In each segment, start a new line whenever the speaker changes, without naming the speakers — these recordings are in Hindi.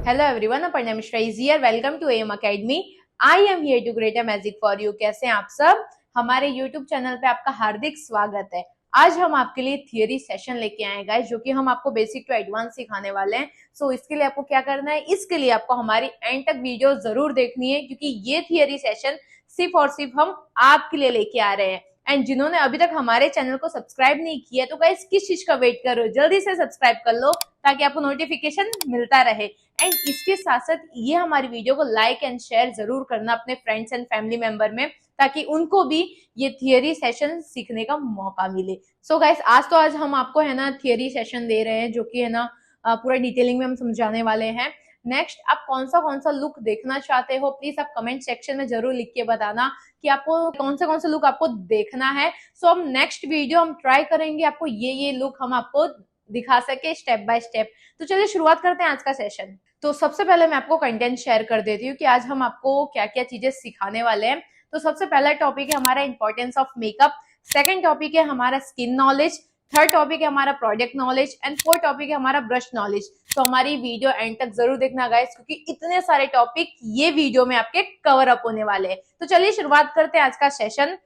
Hello everyone, Aparna Mishra is here. Welcome to AM Academy. I am here to create a magic for you. कैसे हैं आप सब? हमारे YouTube चैनल पे आपका हार्दिक स्वागत है। आज हम आपके लिए थियरी सेशन लेके आए गाइस, जो कि हम आपको बेसिक टू एडवांस सिखाने वाले हैं। सो इसके लिए आपको क्या करना है, इसके लिए आपको हमारी एंड तक वीडियो जरूर देखनी है, क्योंकि ये थियरी सेशन सिर्फ और सिर्फ हम आपके लिए लेके आ रहे हैं। एंड जिन्होंने अभी तक हमारे चैनल को सब्सक्राइब नहीं किया तो गाइस किस चीज का वेट कर रहे हो, जल्दी से सब्सक्राइब कर लो ताकि आपको नोटिफिकेशन मिलता रहे। एंड इसके साथ साथ ये हमारी वीडियो को लाइक एंड शेयर जरूर करना अपने फ्रेंड्स एंड फैमिली मेंबर में, ताकि उनको भी ये थियरी सेशन सीखने का मौका मिले। सो गाइस आज हम आपको है ना थियरी सेशन दे रहे हैं, जो कि है ना पूरा डिटेलिंग में हम समझाने वाले हैं। नेक्स्ट, आप कौन सा लुक देखना चाहते हो, प्लीज आप कमेंट सेक्शन में जरूर लिख के बताना कि आपको कौन सा लुक आपको देखना है। सो हम नेक्स्ट वीडियो हम ट्राई करेंगे आपको ये लुक हम आपको दिखा सके स्टेप बाय स्टेप। तो चलिए शुरुआत करते हैं आज का सेशन। तो सबसे पहले मैं आपको कंटेंट शेयर कर देती हूँ कि आज हम आपको क्या क्या चीजें सिखाने वाले हैं। तो सबसे पहला टॉपिक है हमारा importance of makeup, second topic है हमारा स्किन नॉलेज, थर्ड टॉपिक है हमारा product knowledge and fourth topic है हमारा ब्रश नॉलेज। तो हमारी वीडियो एंड तक जरूर देखना गाइस, क्योंकि इतने सारे टॉपिक ये वीडियो में आपके कवर अप होने वाले हैं। तो चलिए शुरुआत करते हैं आज का session.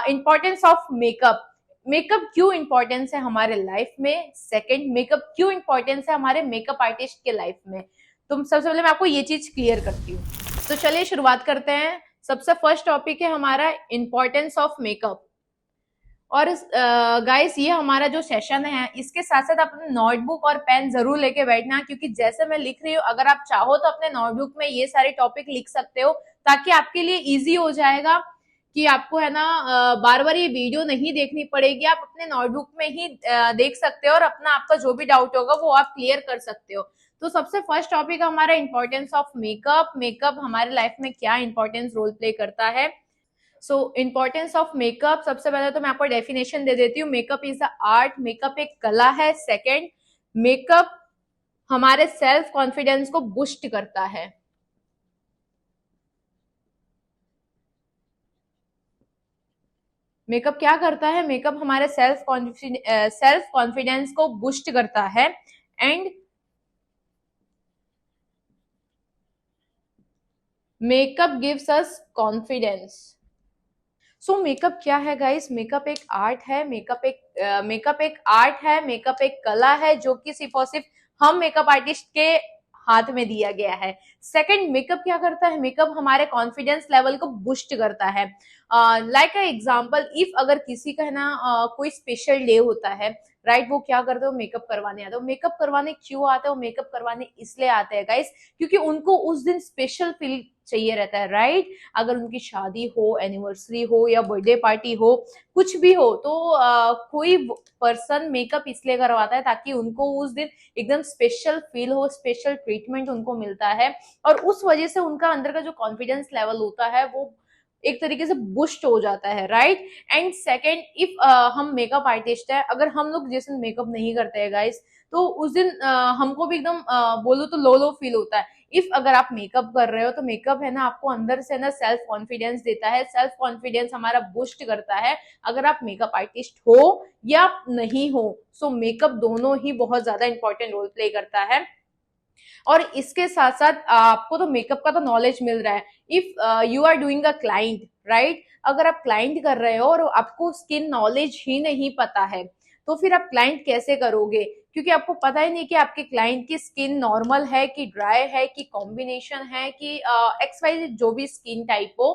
Importance of makeup, makeup क्यों इंपॉर्टेंस है हमारे लाइफ में, सेकंड मेकअप क्यों इंपॉर्टेंस है हमारे मेकअप आर्टिस्ट के लाइफ में। तो सबसे पहले मैं आपको ये चीज क्लियर करती हूँ। तो चलिए शुरुआत करते हैं। सबसे फर्स्ट टॉपिक है हमारा इंपॉर्टेंस ऑफ मेकअप। और गाइस ये हमारा जो सेशन है, इसके साथ साथ अपने नोटबुक और पेन जरूर लेके बैठना, क्योंकि जैसे मैं लिख रही हूँ अगर आप चाहो तो अपने नोटबुक में ये सारे टॉपिक लिख सकते हो, ताकि आपके लिए इजी हो जाएगा कि आपको है ना बार बार ये वीडियो नहीं देखनी पड़ेगी। आप अपने नोटबुक में ही देख सकते हो और अपना आपका जो भी डाउट होगा वो आप क्लियर कर सकते हो। तो सबसे फर्स्ट टॉपिक हमारा इंपॉर्टेंस ऑफ मेकअप। मेकअप हमारे लाइफ में क्या इंपॉर्टेंस रोल प्ले करता है। सो इंपॉर्टेंस ऑफ मेकअप, सबसे पहले तो मैं आपको डेफिनेशन दे देती हूँ। Makeup is the art, makeup एक कला है। सेकंड, मेकअप हमारे सेल्फ कॉन्फिडेंस को बूस्ट करता है। मेकअप क्या करता है, मेकअप हमारे सेल्फ कॉन्फिडेंस को बूस्ट करता है। And makeup gives us confidence. So makeup क्या है गाइस, मेकअप एक आर्ट है। मेकअप एक आर्ट है, मेकअप एक कला है, जो कि सिर्फ और सिर्फ हम मेकअप आर्टिस्ट के हाथ में दिया गया है। सेकंड, मेकअप क्या करता है, मेकअप हमारे कॉन्फिडेंस लेवल को बूस्ट करता है। लाइक अ एग्जांपल, इफ अगर किसी का है ना कोई स्पेशल डे होता है, राइट, वो क्या करते हो, मेकअप करवाने आते हो। मेकअप करवाने क्यों आते हो, मेकअप करवाने इसलिए आते हैं गाइस, क्योंकि उनको उस दिन स्पेशल फील चाहिए रहता है, राइट। अगर उनकी शादी हो, एनिवर्सरी हो या बर्थडे पार्टी हो, कुछ भी हो, तो कोई पर्सन मेकअप इसलिए करवाता है ताकि उनको उस दिन एकदम स्पेशल फील हो, स्पेशल ट्रीटमेंट उनको मिलता है, और उस वजह से उनका अंदर का जो कॉन्फिडेंस लेवल होता है वो एक तरीके से बूस्ट हो जाता है, राइट। एंड सेकेंड, इफ हम मेकअप आर्टिस्ट है, अगर हम लोग जिस दिन मेकअप नहीं करते हैं गाइस, तो उस दिन हमको भी एकदम बोलो तो लो फील होता है। इफ अगर आप मेकअप कर रहे हो तो मेकअप है ना आपको अंदर से ना सेल्फ कॉन्फिडेंस देता है, सेल्फ कॉन्फिडेंस हमारा बूस्ट करता है। अगर आप मेकअप आर्टिस्ट हो या नहीं हो, सो मेकअप दोनों ही बहुत ज्यादा इंपॉर्टेंट रोल प्ले करता है। और इसके साथ साथ आपको तो मेकअप का तो नॉलेज मिल रहा है। If you are doing a client, right, अगर आप क्लाइंट कर रहे हो और आपको स्किन नॉलेज ही नहीं पता है, तो फिर आप क्लाइंट कैसे करोगे, क्योंकि आपको पता ही नहीं कि आपके क्लाइंट की स्किन नॉर्मल है कि ड्राई है कि कॉम्बिनेशन है कि XYZ जो भी स्किन टाइप हो।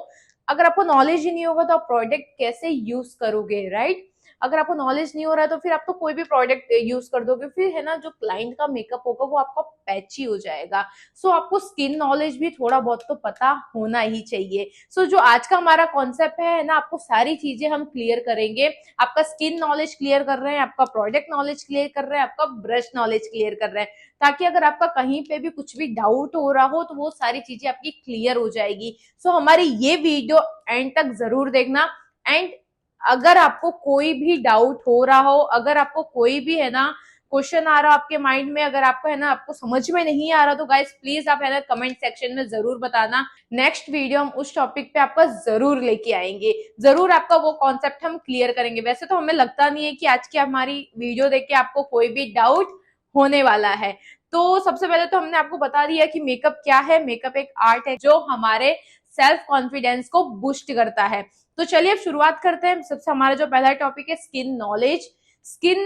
अगर आपको नॉलेज ही नहीं होगा तो आप प्रोडक्ट कैसे यूज करोगे, राइट। अगर आपको नॉलेज नहीं हो रहा है तो फिर आप तो कोई भी प्रोडक्ट यूज कर दोगे, फिर है ना जो क्लाइंट का मेकअप होगा वो आपका पैची हो जाएगा। सो आपको स्किन नॉलेज भी थोड़ा बहुत तो पता होना ही चाहिए। सो जो आज का हमारा कॉन्सेप्ट है ना, आपको सारी चीजें हम क्लियर करेंगे। आपका स्किन नॉलेज क्लियर कर रहे हैं, आपका प्रोडक्ट नॉलेज क्लियर कर रहे हैं, आपका ब्रश नॉलेज क्लियर कर रहे हैं, ताकि अगर आपका कहीं पे भी कुछ भी डाउट हो रहा हो तो वो सारी चीजें आपकी क्लियर हो जाएगी। सो हमारी ये वीडियो एंड तक जरूर देखना। एंड अगर आपको कोई भी डाउट हो रहा हो, अगर आपको कोई भी है ना क्वेश्चन आ रहा हो आपके माइंड में, अगर आपको है ना आपको समझ में नहीं आ रहा, तो गाइस प्लीज आप है ना कमेंट सेक्शन में जरूर बताना। नेक्स्ट वीडियो हम उस टॉपिक पे आपका जरूर लेके आएंगे, जरूर आपका वो कॉन्सेप्ट हम क्लियर करेंगे। वैसे तो हमें लगता नहीं है कि आज की हमारी वीडियो देख के आपको कोई भी डाउट होने वाला है। तो सबसे पहले तो हमने आपको बता दिया कि मेकअप क्या है। मेकअप एक आर्ट है जो हमारे सेल्फ कॉन्फिडेंस को बूस्ट करता है। तो चलिए अब शुरुआत करते हैं। सबसे हमारा जो पहला टॉपिक है स्किन नॉलेज। स्किन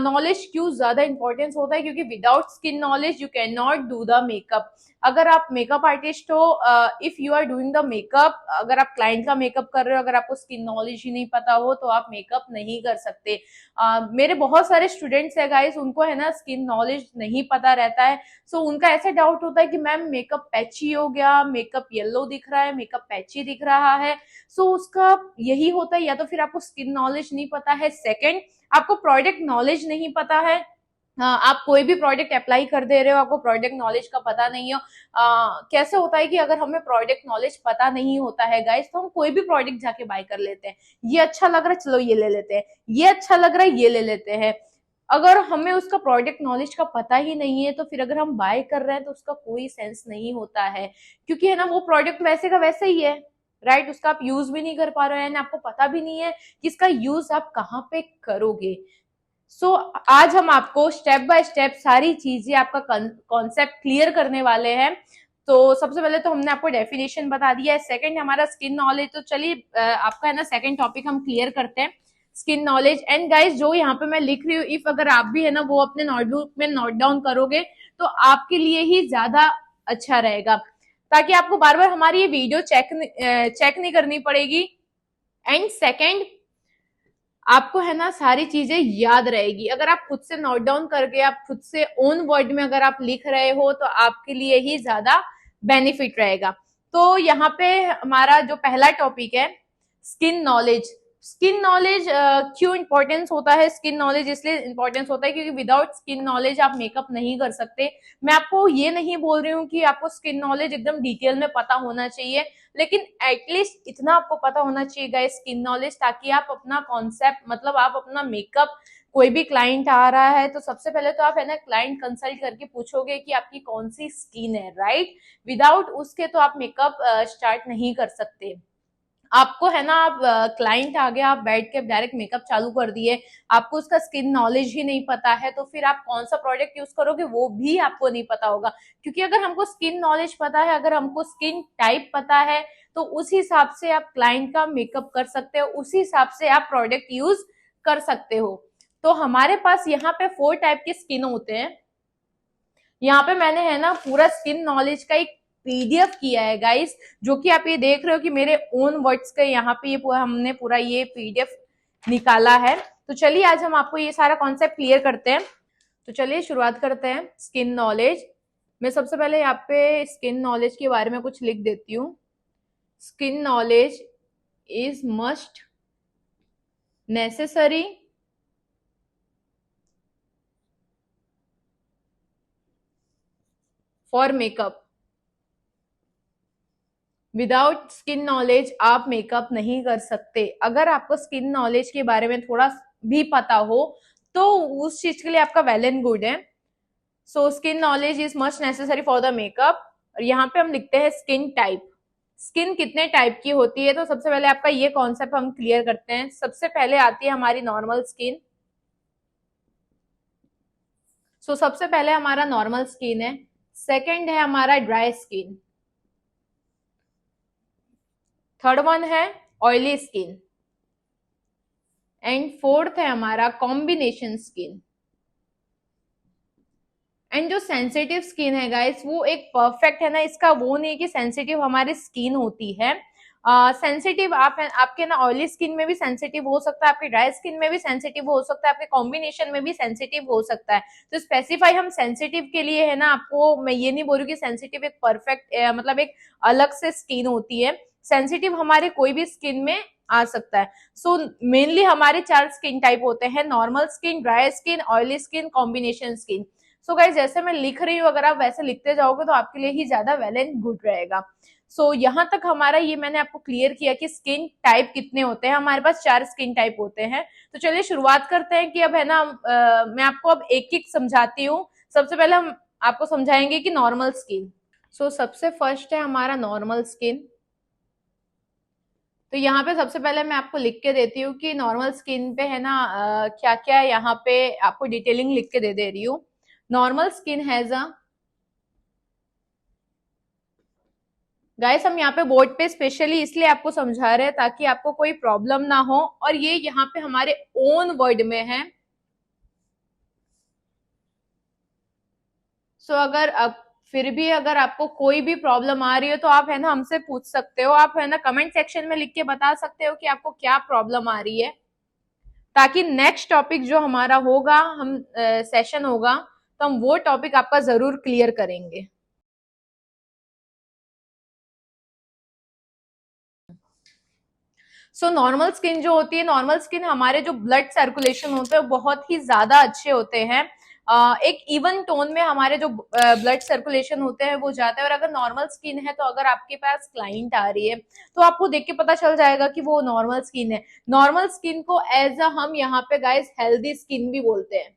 नॉलेज क्यों ज्यादा इंपॉर्टेंस होता है, क्योंकि without skin knowledge you can not do the makeup. अगर आप मेकअप आर्टिस्ट हो, if you are doing the makeup, अगर आप क्लाइंट का मेकअप कर रहे हो, अगर आपको स्किन नॉलेज ही नहीं पता हो तो आप मेकअप नहीं कर सकते। मेरे बहुत सारे स्टूडेंट्स है गाइस, उनको है ना स्किन नॉलेज नहीं पता रहता है। सो उनका ऐसे डाउट होता है कि मैम मेकअप पैची हो गया, मेकअप येलो दिख रहा है, मेकअप पैची दिख रहा है। सो उसका यही होता है, या तो फिर आपको स्किन नॉलेज नहीं पता है, सेकंड आपको प्रोडक्ट नॉलेज नहीं पता है। आप कोई भी प्रोडक्ट अप्लाई कर दे रहे हो, आपको प्रोडक्ट नॉलेज का पता नहीं हो। कैसे होता है कि अगर हमें प्रोडक्ट नॉलेज पता नहीं होता है गाइस, तो हम कोई भी प्रोडक्ट जाके बाय कर लेते हैं। ये अच्छा लग रहा है, चलो ये ले लेते हैं, ये अच्छा लग रहा है, ये ले लेते हैं। अगर हमें उसका प्रोडक्ट नॉलेज का पता ही नहीं है तो फिर अगर हम बाय कर रहे हैं तो उसका कोई सेंस नहीं होता है, क्योंकि है ना वो प्रोडक्ट वैसे का वैसे ही है, राइट। उसका आप यूज भी नहीं कर पा रहे हैं, आपको पता भी नहीं है कि इसका यूज आप कहाँ पे करोगे। सो आज हम आपको स्टेप बाय स्टेप सारी चीजें, आपका कॉन्सेप्ट क्लियर करने वाले हैं। तो सबसे पहले तो हमने आपको डेफिनेशन बता दिया है, सेकंड हमारा स्किन नॉलेज। तो चलिए आपका है ना सेकंड टॉपिक हम क्लियर करते हैं, स्किन नॉलेज। एंड गाइस जो यहाँ पे मैं लिख रही हूँ, इफ अगर आप भी है ना वो अपने नोटबुक में नोट डाउन करोगे तो आपके लिए ही ज्यादा अच्छा रहेगा, ताकि आपको बार बार हमारी ये वीडियो चेक नहीं करनी पड़ेगी। एंड सेकंड आपको है ना सारी चीजें याद रहेगी। अगर आप खुद से नोट डाउन करके आप खुद से ओन वर्ड में अगर आप लिख रहे हो तो आपके लिए ही ज्यादा बेनिफिट रहेगा। तो यहाँ पे हमारा जो पहला टॉपिक है स्किन नॉलेज। स्किन नॉलेज क्यों इंपॉर्टेंस होता है? स्किन नॉलेज इसलिए इंपॉर्टेंस होता है क्योंकि विदाउट स्किन नॉलेज आप मेकअप नहीं कर सकते। मैं आपको ये नहीं बोल रही हूँ कि आपको स्किन नॉलेज एकदम डिटेल में पता होना चाहिए, लेकिन एटलीस्ट इतना आपको पता होना चाहिए गाइस स्किन नॉलेज, ताकि आप अपना कॉन्सेप्ट मतलब आप अपना मेकअप, कोई भी क्लाइंट आ रहा है तो सबसे पहले तो आप है ना क्लाइंट कंसल्ट करके पूछोगे कि आपकी कौन सी स्किन है, राइट। विदाउट उसके तो आप मेकअप स्टार्ट नहीं कर सकते। आपको है ना आप क्लाइंट आ गया, आप बैठ के डायरेक्ट मेकअप चालू कर दिए, आपको उसका स्किन नॉलेज ही नहीं पता है, तो फिर आप कौन सा प्रोडक्ट यूज करोगे वो भी आपको नहीं पता होगा। क्योंकि अगर हमको स्किन नॉलेज पता है, अगर हमको स्किन टाइप पता है, तो उस हिसाब से आप क्लाइंट का मेकअप कर सकते हो, उसी हिसाब से आप प्रोडक्ट यूज कर सकते हो। तो हमारे पास यहाँ पे 4 टाइप के स्किन होते हैं। यहाँ पे मैंने है ना पूरा स्किन नॉलेज का एक पीडीएफ किया है गाइस, जो कि आप ये देख रहे हो कि मेरे ओन वर्ड्स के यहाँ पे ये पूरा हमने पूरा ये पीडीएफ निकाला है। तो चलिए आज हम आपको ये सारा कॉन्सेप्ट क्लियर करते हैं। तो चलिए शुरुआत करते हैं स्किन नॉलेज। मैं सबसे पहले यहाँ पे स्किन नॉलेज के बारे में कुछ लिख देती हूँ। Skin knowledge is must necessary for makeup. Without skin knowledge आप मेकअप नहीं कर सकते। अगर आपको स्किन नॉलेज के बारे में थोड़ा भी पता हो तो उस चीज के लिए आपका वेल एंड गुड है। So skin knowledge is must necessary for the makeup. और यहाँ पे हम लिखते हैं स्किन टाइप। स्किन कितने टाइप की होती है, तो सबसे पहले आपका ये कॉन्सेप्ट हम क्लियर करते हैं। सबसे पहले आती है हमारी नॉर्मल स्किन। सो सबसे पहले हमारा नॉर्मल स्किन है। सेकेंड है हमारा ड्राई स्किन। थर्ड वन है ऑयली स्किन। एंड फोर्थ है हमारा कॉम्बिनेशन स्किन। एंड जो सेंसिटिव स्किन है गाइस वो एक परफेक्ट है ना, इसका वो नहीं कि सेंसिटिव हमारी स्किन होती है। सेंसिटिव आपके ना ऑयली स्किन में भी सेंसिटिव हो सकता है, आपके ड्राई स्किन में भी सेंसिटिव हो सकता है, आपके कॉम्बिनेशन में भी सेंसिटिव हो सकता है। तो स्पेसिफाई हम सेंसिटिव के लिए है ना, आपको मैं ये नहीं बोल रही कि सेंसिटिव एक परफेक्ट मतलब एक अलग से स्किन होती है। सेंसिटिव हमारे कोई भी स्किन में आ सकता है। सो मेनली हमारे 4 स्किन टाइप होते हैं, normal skin, dry skin, oily skin, combination skin. So guys जैसे मैं लिख रही हूँ अगर आप वैसे लिखते जाओगे तो आपके लिए ही ज्यादा वेल एंड गुड रहेगा। सो यहाँ तक हमारा ये मैंने आपको क्लियर किया कि स्किन टाइप कितने होते हैं। हमारे पास 4 स्किन टाइप होते हैं। तो चलिए शुरुआत करते हैं कि अब है ना मैं आपको अब एक एक समझाती हूँ। सबसे पहले हम आपको समझाएंगे कि नॉर्मल स्किन। सो सबसे फर्स्ट है हमारा नॉर्मल स्किन। तो यहाँ पे सबसे पहले मैं आपको लिख के देती हूँ कि नॉर्मल स्किन पे है ना क्या क्या यहाँ पे आपको डिटेलिंग लिख के दे रही हूँ। Normal skin has a, guys हम यहाँ पे बोर्ड पे स्पेशली इसलिए आपको समझा रहे हैं ताकि आपको कोई प्रॉब्लम ना हो, और ये यहाँ पे हमारे ओन वर्ड में है। सो अगर अब फिर भी अगर आपको कोई भी प्रॉब्लम आ रही है तो आप है ना हमसे पूछ सकते हो, आप है ना कमेंट सेक्शन में लिख के बता सकते हो कि आपको क्या प्रॉब्लम आ रही है, ताकि नेक्स्ट टॉपिक जो हमारा होगा, हम सेशन होगा, तो हम वो टॉपिक आपका जरूर क्लियर करेंगे। सो नॉर्मल स्किन जो होती है, नॉर्मल स्किन हमारे जो ब्लड सर्कुलेशन होते हैं बहुत ही ज्यादा अच्छे होते हैं। एक इवन टोन में हमारे जो ब्लड सर्कुलेशन होते हैं वो जाता है। और अगर नॉर्मल स्किन है तो अगर आपके पास क्लाइंट आ रही है तो आपको देख के पता चल जाएगा कि वो नॉर्मल स्किन है। नॉर्मल स्किन को एज अ हम यहाँ पे गाइस हेल्दी स्किन भी बोलते हैं।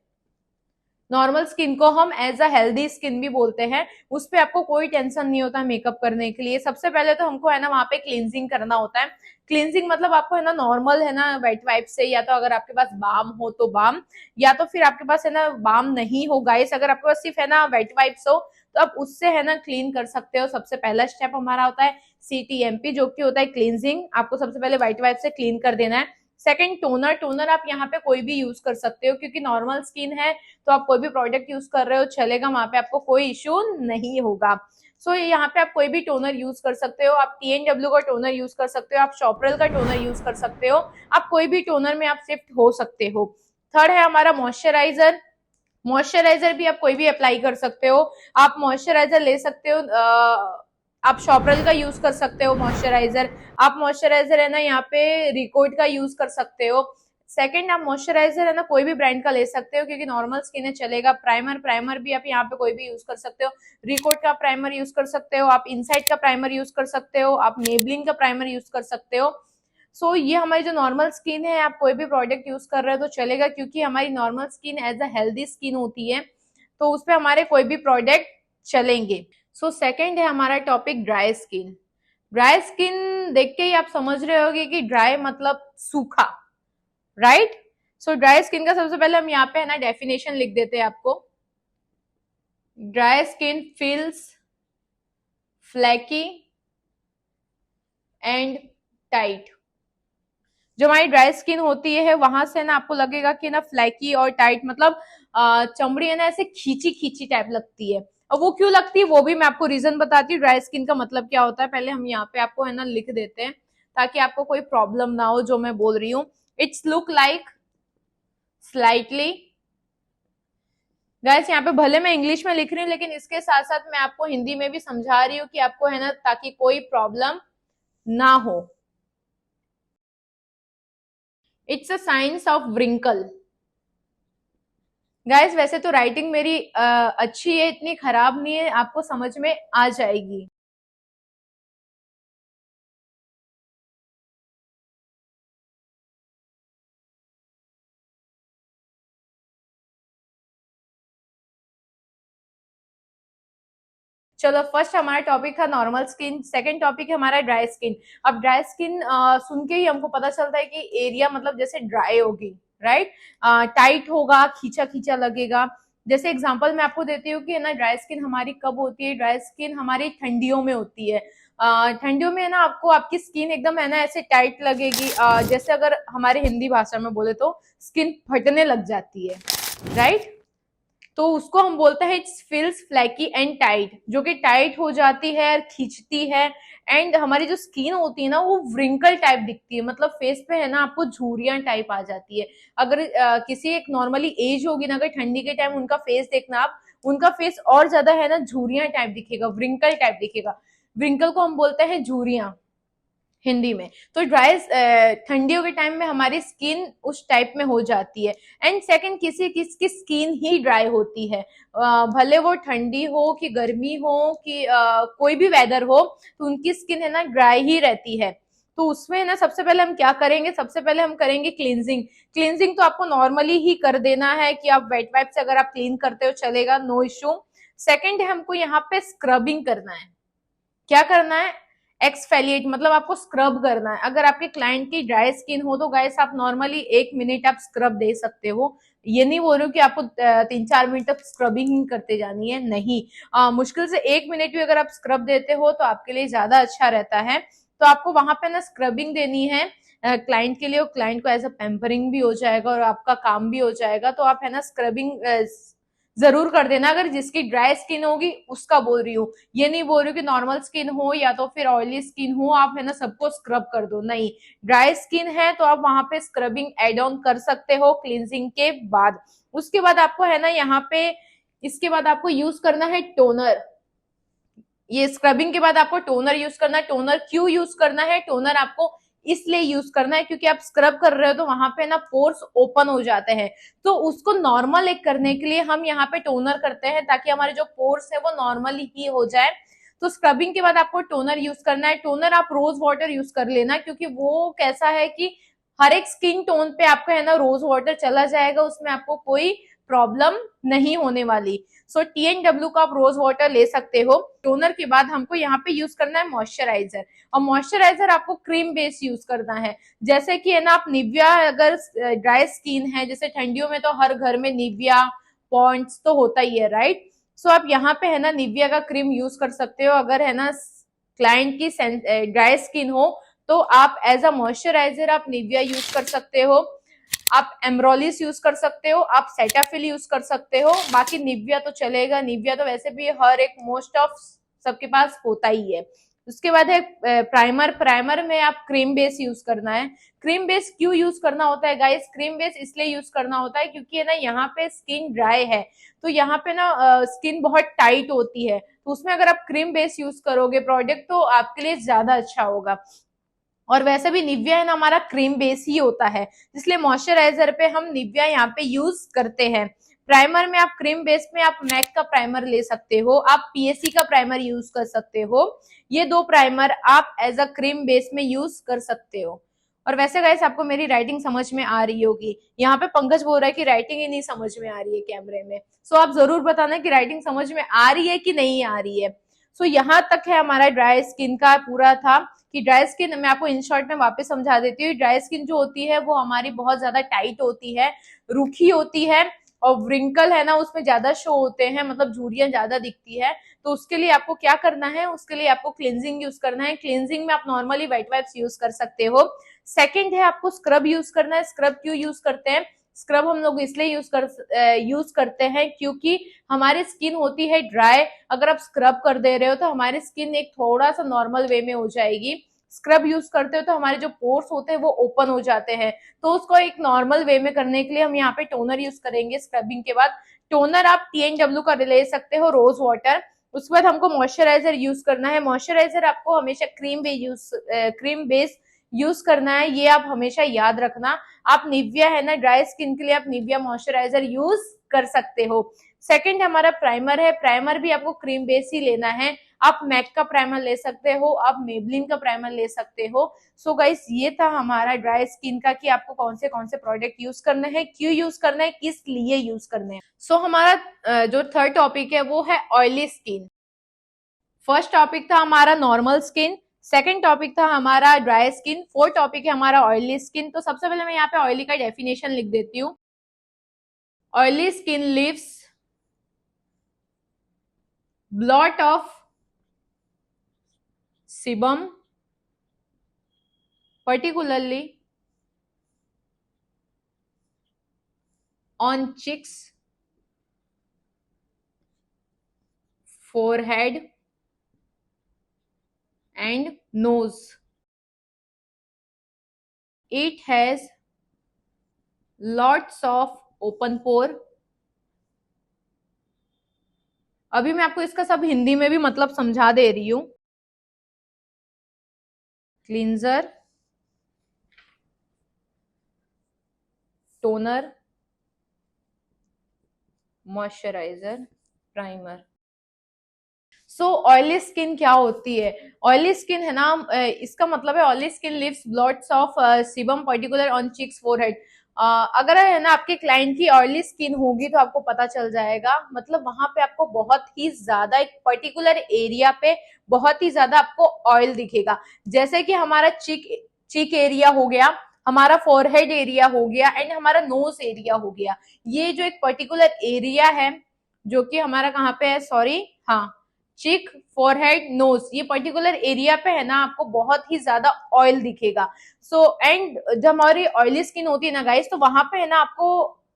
नॉर्मल स्किन को हम एज अ हेल्दी स्किन भी बोलते हैं। उस पे आपको कोई टेंशन नहीं होता मेकअप करने के लिए। सबसे पहले तो हमको है ना वहां पे क्लींजिंग करना होता है। क्लींजिंग मतलब आपको है ना नॉर्मल है ना वेट वाइप से, या तो अगर आपके पास बाम हो तो बाम, या तो फिर आपके पास है ना बाम नहीं हो गाइस, अगर आपके पास सिर्फ है ना वेट वाइप्स हो तो आप उससे है ना क्लीन कर सकते हो। सबसे पहला स्टेप हमारा होता है CTMP जो कि होता है क्लींजिंग। आपको सबसे पहले व्हाइट वाइप से क्लीन कर देना है। Second toner. टोनर आप यहाँ पे कोई भी यूज कर सकते हो क्योंकि नॉर्मल स्किन है तो आप कोई भी प्रोडक्ट यूज कर रहे हो चलेगा, वहां पे आपको कोई इश्यू नहीं होगा। सो यहाँ पे आप कोई भी टोनर यूज कर सकते हो। आप TNW का टोनर यूज कर सकते हो, आप शॉपरल का टोनर यूज कर सकते हो, आप कोई भी टोनर में आप शिफ्ट हो सकते हो। थर्ड है हमारा मॉइस्चराइजर। मॉइस्चराइजर भी आप कोई भी अप्लाई कर सकते हो। आप मॉइस्चराइजर ले सकते हो, आप शॉपरल का यूज कर सकते हो मॉइस्चराइजर। आप मॉइस्चराइजर है ना यहाँ पे रिकोड का यूज कर सकते हो। सेकंड आप मॉइस्चराइजर है ना कोई भी ब्रांड का ले सकते हो क्योंकि नॉर्मल स्किन है चलेगा। प्राइमर, प्राइमर भी आप यहाँ पे कोई भी यूज कर सकते हो। रिकोड का प्राइमर यूज कर सकते हो, आप इनसाइड का प्राइमर यूज कर सकते हो, आप मेबलिन का प्राइमर यूज कर सकते हो। सो ये हमारी जो नॉर्मल स्किन है, आप कोई भी प्रोडक्ट यूज कर रहे हो तो चलेगा क्योंकि हमारी normal skin as a healthy skin होती है, तो उस पर हमारे कोई भी प्रोडक्ट चलेंगे। सो सेकेंड है हमारा topic dry skin. Dry skin देख के ही आप समझ रहे होगे कि ड्राई मतलब सूखा, राइट। सो ड्राई स्किन का सबसे पहले हम यहाँ पे है ना डेफिनेशन लिख देते हैं आपको। Dry skin feels flaky and tight. जो हमारी ड्राई स्किन होती है वहां से ना आपको लगेगा कि ना फ्लैकी और टाइट, मतलब चमड़ी है ना ऐसे खींची खींची टाइप लगती है। और वो क्यों लगती है वो भी मैं आपको रीजन बताती हूँ। ड्राई स्किन का मतलब क्या होता है पहले हम यहाँ पे आपको है ना लिख देते हैं ताकि आपको कोई प्रॉब्लम ना हो जो मैं बोल रही हूँ। It's look like slightly, guys यहाँ पे भले मैं इंग्लिश में लिख रही हूँ लेकिन इसके साथ साथ मैं आपको हिंदी में भी समझा रही हूँ कि आपको है ना ताकि कोई प्रॉब्लम ना हो। It's a science of wrinkle. Guys वैसे तो राइटिंग मेरी अच्छी है, इतनी खराब नहीं है, आपको समझ में आ जाएगी। चलो फर्स्ट हमारा टॉपिक था नॉर्मल स्किन, सेकंड टॉपिक है हमारा ड्राई स्किन। अब ड्राई स्किन सुन के ही हमको पता चलता है कि एरिया मतलब जैसे ड्राई होगी, राइट। टाइट होगा, खींचा खींचा लगेगा। जैसे एग्जांपल मैं आपको देती हूँ कि ना ड्राई स्किन हमारी कब होती है। ड्राई स्किन हमारी ठंडियों में होती है। ठंडियों में ना आपको आपकी स्किन एकदम है ना ऐसे टाइट लगेगी, जैसे अगर हमारे हिंदी भाषा में बोले तो स्किन फटने लग जाती है, राइट। तो उसको हम बोलते हैं it's feels flaky and tight, जो कि टाइट हो जाती है, खींचती है। एंड हमारी जो स्किन होती है ना वो व्रिंकल टाइप दिखती है, मतलब फेस पे है ना आपको झुर्रियां टाइप आ जाती है। अगर किसी एक नॉर्मली एज होगी ना, अगर ठंडी के टाइम उनका फेस देखना आप, उनका फेस और ज्यादा है ना झुर्रियां टाइप दिखेगा, व्रिंकल टाइप दिखेगा। व्रिंकल को हम बोलते हैं झुर्रियां हिंदी में। तो ड्राई ठंडियों के टाइम में हमारी स्किन उस टाइप में हो जाती है। एंड सेकंड किसी किसकी स्किन ही ड्राई होती है, भले वो ठंडी हो कि गर्मी हो कि कोई भी वेदर हो, तो उनकी स्किन है ना ड्राई ही रहती है। तो उसमें ना सबसे पहले हम क्या करेंगे, सबसे पहले हम करेंगे क्लींजिंग। क्लींजिंग तो आपको नॉर्मली ही कर देना है कि आप वेट वाइप से अगर आप क्लीन करते हो चलेगा, नो इश्यू। सेकंड है हमको यहाँ पे स्क्रबिंग करना है। क्या करना है, एक्सफेलिएट मतलब आपको स्क्रब करना है। अगर आपके क्लाइंट की ड्राई स्किन हो तो गाइस आप नॉर्मली 1 मिनट आप स्क्रब दे सकते हो। ये नहीं बोल रही हूँ कि आपको 3-4 मिनट तक स्क्रबिंग ही करते जानी है, नहीं। मुश्किल से 1 मिनट भी अगर आप स्क्रब देते हो तो आपके लिए ज्यादा अच्छा रहता है। तो आपको वहां पे ना स्क्रबिंग देनी है क्लाइंट के लिए, और क्लाइंट को एज अ पेम्परिंग भी हो जाएगा और आपका काम भी हो जाएगा। तो आप है ना स्क्रबिंग जरूर कर देना। अगर जिसकी ड्राई स्किन होगी उसका बोल रही हूँ, ये नहीं बोल रही हूँ कि नॉर्मल स्किन हो या तो फिर ऑयली स्किन हो आप है ना सबको स्क्रब कर दो, नहीं। ड्राई स्किन है तो आप वहां पे स्क्रबिंग एड ऑन कर सकते हो क्लींजिंग के बाद। उसके बाद आपको है ना यहाँ पे, इसके बाद आपको यूज करना है टोनर। ये स्क्रबिंग के बाद आपको टोनर यूज करना है। टोनर क्यों यूज करना है? टोनर आपको इसलिए यूज करना है क्योंकि आप स्क्रब कर रहे हो तो वहां पे ना पोर्स ओपन हो जाते हैं, तो उसको नॉर्मल एक करने के लिए हम यहाँ पे टोनर करते हैं ताकि हमारे जो पोर्स है वो नॉर्मल ही हो जाए। तो स्क्रबिंग के बाद आपको टोनर यूज करना है। टोनर आप रोज वाटर यूज कर लेना, क्योंकि वो कैसा है कि हर एक स्किन टोन पे आपका है ना रोज वाटर चला जाएगा, उसमें आपको कोई प्रॉब्लम नहीं होने वाली। सो TNW का आप रोज वाटर ले सकते हो। टोनर के बाद हमको यहाँ पे यूज करना है मॉइस्चराइजर, और मॉइस्चराइजर आपको क्रीम बेस यूज करना है। जैसे कि है ना आप निविया, अगर ड्राई स्किन है, जैसे ठंडियों में तो हर घर में निविया पॉइंट्स तो होता ही है, राइट। सो आप यहाँ पे है ना निविया का क्रीम यूज कर सकते हो। अगर है ना क्लाइंट की ड्राई स्किन हो तो आप एज अ मॉइस्चराइजर आप निविया यूज कर सकते हो, आप एमरोलिस यूज कर सकते हो, आप सेटाफिल यूज कर सकते हो। बाकी निविया तो चलेगा, निविया तो वैसे भी हर एक मोस्ट ऑफ सबके पास होता ही है। उसके बाद है प्राइमर। प्राइमर में आप क्रीम बेस यूज करना है। क्रीम बेस क्यों यूज करना होता है गाइस? क्रीम बेस इसलिए यूज करना होता है क्योंकि है ना यहाँ पे स्किन ड्राई है, तो यहाँ पे ना स्किन बहुत टाइट होती है, तो उसमें अगर आप क्रीम बेस यूज करोगे प्रोडक्ट तो आपके लिए ज्यादा अच्छा होगा। और वैसे भी निविया है ना हमारा क्रीम बेस ही होता है, इसलिए मॉइस्चराइजर पे हम निविया यहाँ पे यूज करते हैं। प्राइमर में आप क्रीम बेस में आप मैक का प्राइमर ले सकते हो, आप PSC का प्राइमर यूज कर सकते हो। ये दो प्राइमर आप एज अ क्रीम बेस में यूज कर सकते हो। और वैसे गाइस आपको मेरी राइटिंग समझ में आ रही होगी। यहाँ पे पंकज बोल रहा है कि राइटिंग ही नहीं समझ में आ रही है कैमरे में। सो आप जरूर बताना कि राइटिंग समझ में आ रही है कि नहीं आ रही है। सो यहाँ तक है हमारा ड्राई स्किन का पूरा था। कि ड्राई स्किन मैं आपको इन शॉर्ट में वापस समझा देती हूँ। ड्राई स्किन जो होती है वो हमारी बहुत ज्यादा टाइट होती है, रूखी होती है, और व्रिंकल है ना उसमें ज्यादा शो होते हैं, मतलब झुर्रियां ज्यादा दिखती है। तो उसके लिए आपको क्या करना है? उसके लिए आपको क्लींजिंग यूज करना है। क्लींजिंग में आप नॉर्मली वेट वाइप्स यूज कर सकते हो। सेकेंड है आपको स्क्रब यूज करना है। स्क्रब क्यों यूज करते हैं? स्क्रब हम लोग इसलिए यूज करते हैं क्योंकि हमारी स्किन होती है ड्राई। अगर आप स्क्रब कर दे रहे हो तो हमारी स्किन एक थोड़ा सा नॉर्मल वे में हो जाएगी। स्क्रब यूज करते हो तो हमारे जो पोर्स होते हैं वो ओपन हो जाते हैं, तो उसको एक नॉर्मल वे में करने के लिए हम यहाँ पे टोनर यूज करेंगे स्क्रबिंग के बाद। टोनर आप TNW का ले सकते हो, रोज वाटर। उसके बाद हमको मॉइस्चराइजर यूज करना है। मॉइस्चराइजर आपको हमेशा क्रीम बेस यूज करना है, ये आप हमेशा याद रखना। आप निविया है ना ड्राई स्किन के लिए आप निविया मॉइस्चराइजर यूज कर सकते हो। सेकंड हमारा प्राइमर है। प्राइमर भी आपको क्रीम बेस ही लेना है। आप मैक का प्राइमर ले सकते हो, आप मेबलिन का प्राइमर ले सकते हो। सो गाइस ये था हमारा ड्राई स्किन का कि आपको कौन से प्रोडक्ट यूज करने हैं, क्यों यूज करना है, किस लिए यूज करने हैं। सो हमारा जो थर्ड टॉपिक है वो है ऑयली स्किन। फर्स्ट टॉपिक था हमारा नॉर्मल स्किन, सेकेंड टॉपिक था हमारा ड्राई स्किन, फोर्थ टॉपिक है हमारा ऑयली स्किन। तो सबसे पहले मैं यहाँ पे ऑयली का डेफिनेशन लिख देती हूँ। Oily skin leaves blot of sebum, particularly on cheeks, forehead and nose. It has lots of open pore. अभी मैं आपको इसका सब हिंदी में भी मतलब समझा दे रही हूं। Cleanser, toner, moisturiser, primer. So oily skin क्या होती है? ऑयली स्किन है ना, इसका मतलब है oily skin leaves blots of sebum particular on cheeks, forehead. अगर है ना आपके क्लाइंट की ऑयली स्किन होगी तो आपको पता चल जाएगा, मतलब वहां पे आपको बहुत ही ज्यादा एक पर्टिकुलर एरिया पे बहुत ही ज्यादा आपको ऑयल दिखेगा। जैसे कि हमारा चिक एरिया हो गया, हमारा फोरहेड एरिया हो गया एंड हमारा नोज एरिया हो गया। ये जो एक पर्टिकुलर एरिया है जो कि हमारा कहाँ पे है, सॉरी, हाँ, चिक, फोरहेड, नोज, ये पर्टिकुलर एरिया पे है ना आपको बहुत ही ज्यादा ऑयल दिखेगा। सो एंड जब हमारी ऑयली स्किन होती है ना गाइस, तो वहां पे है ना आपको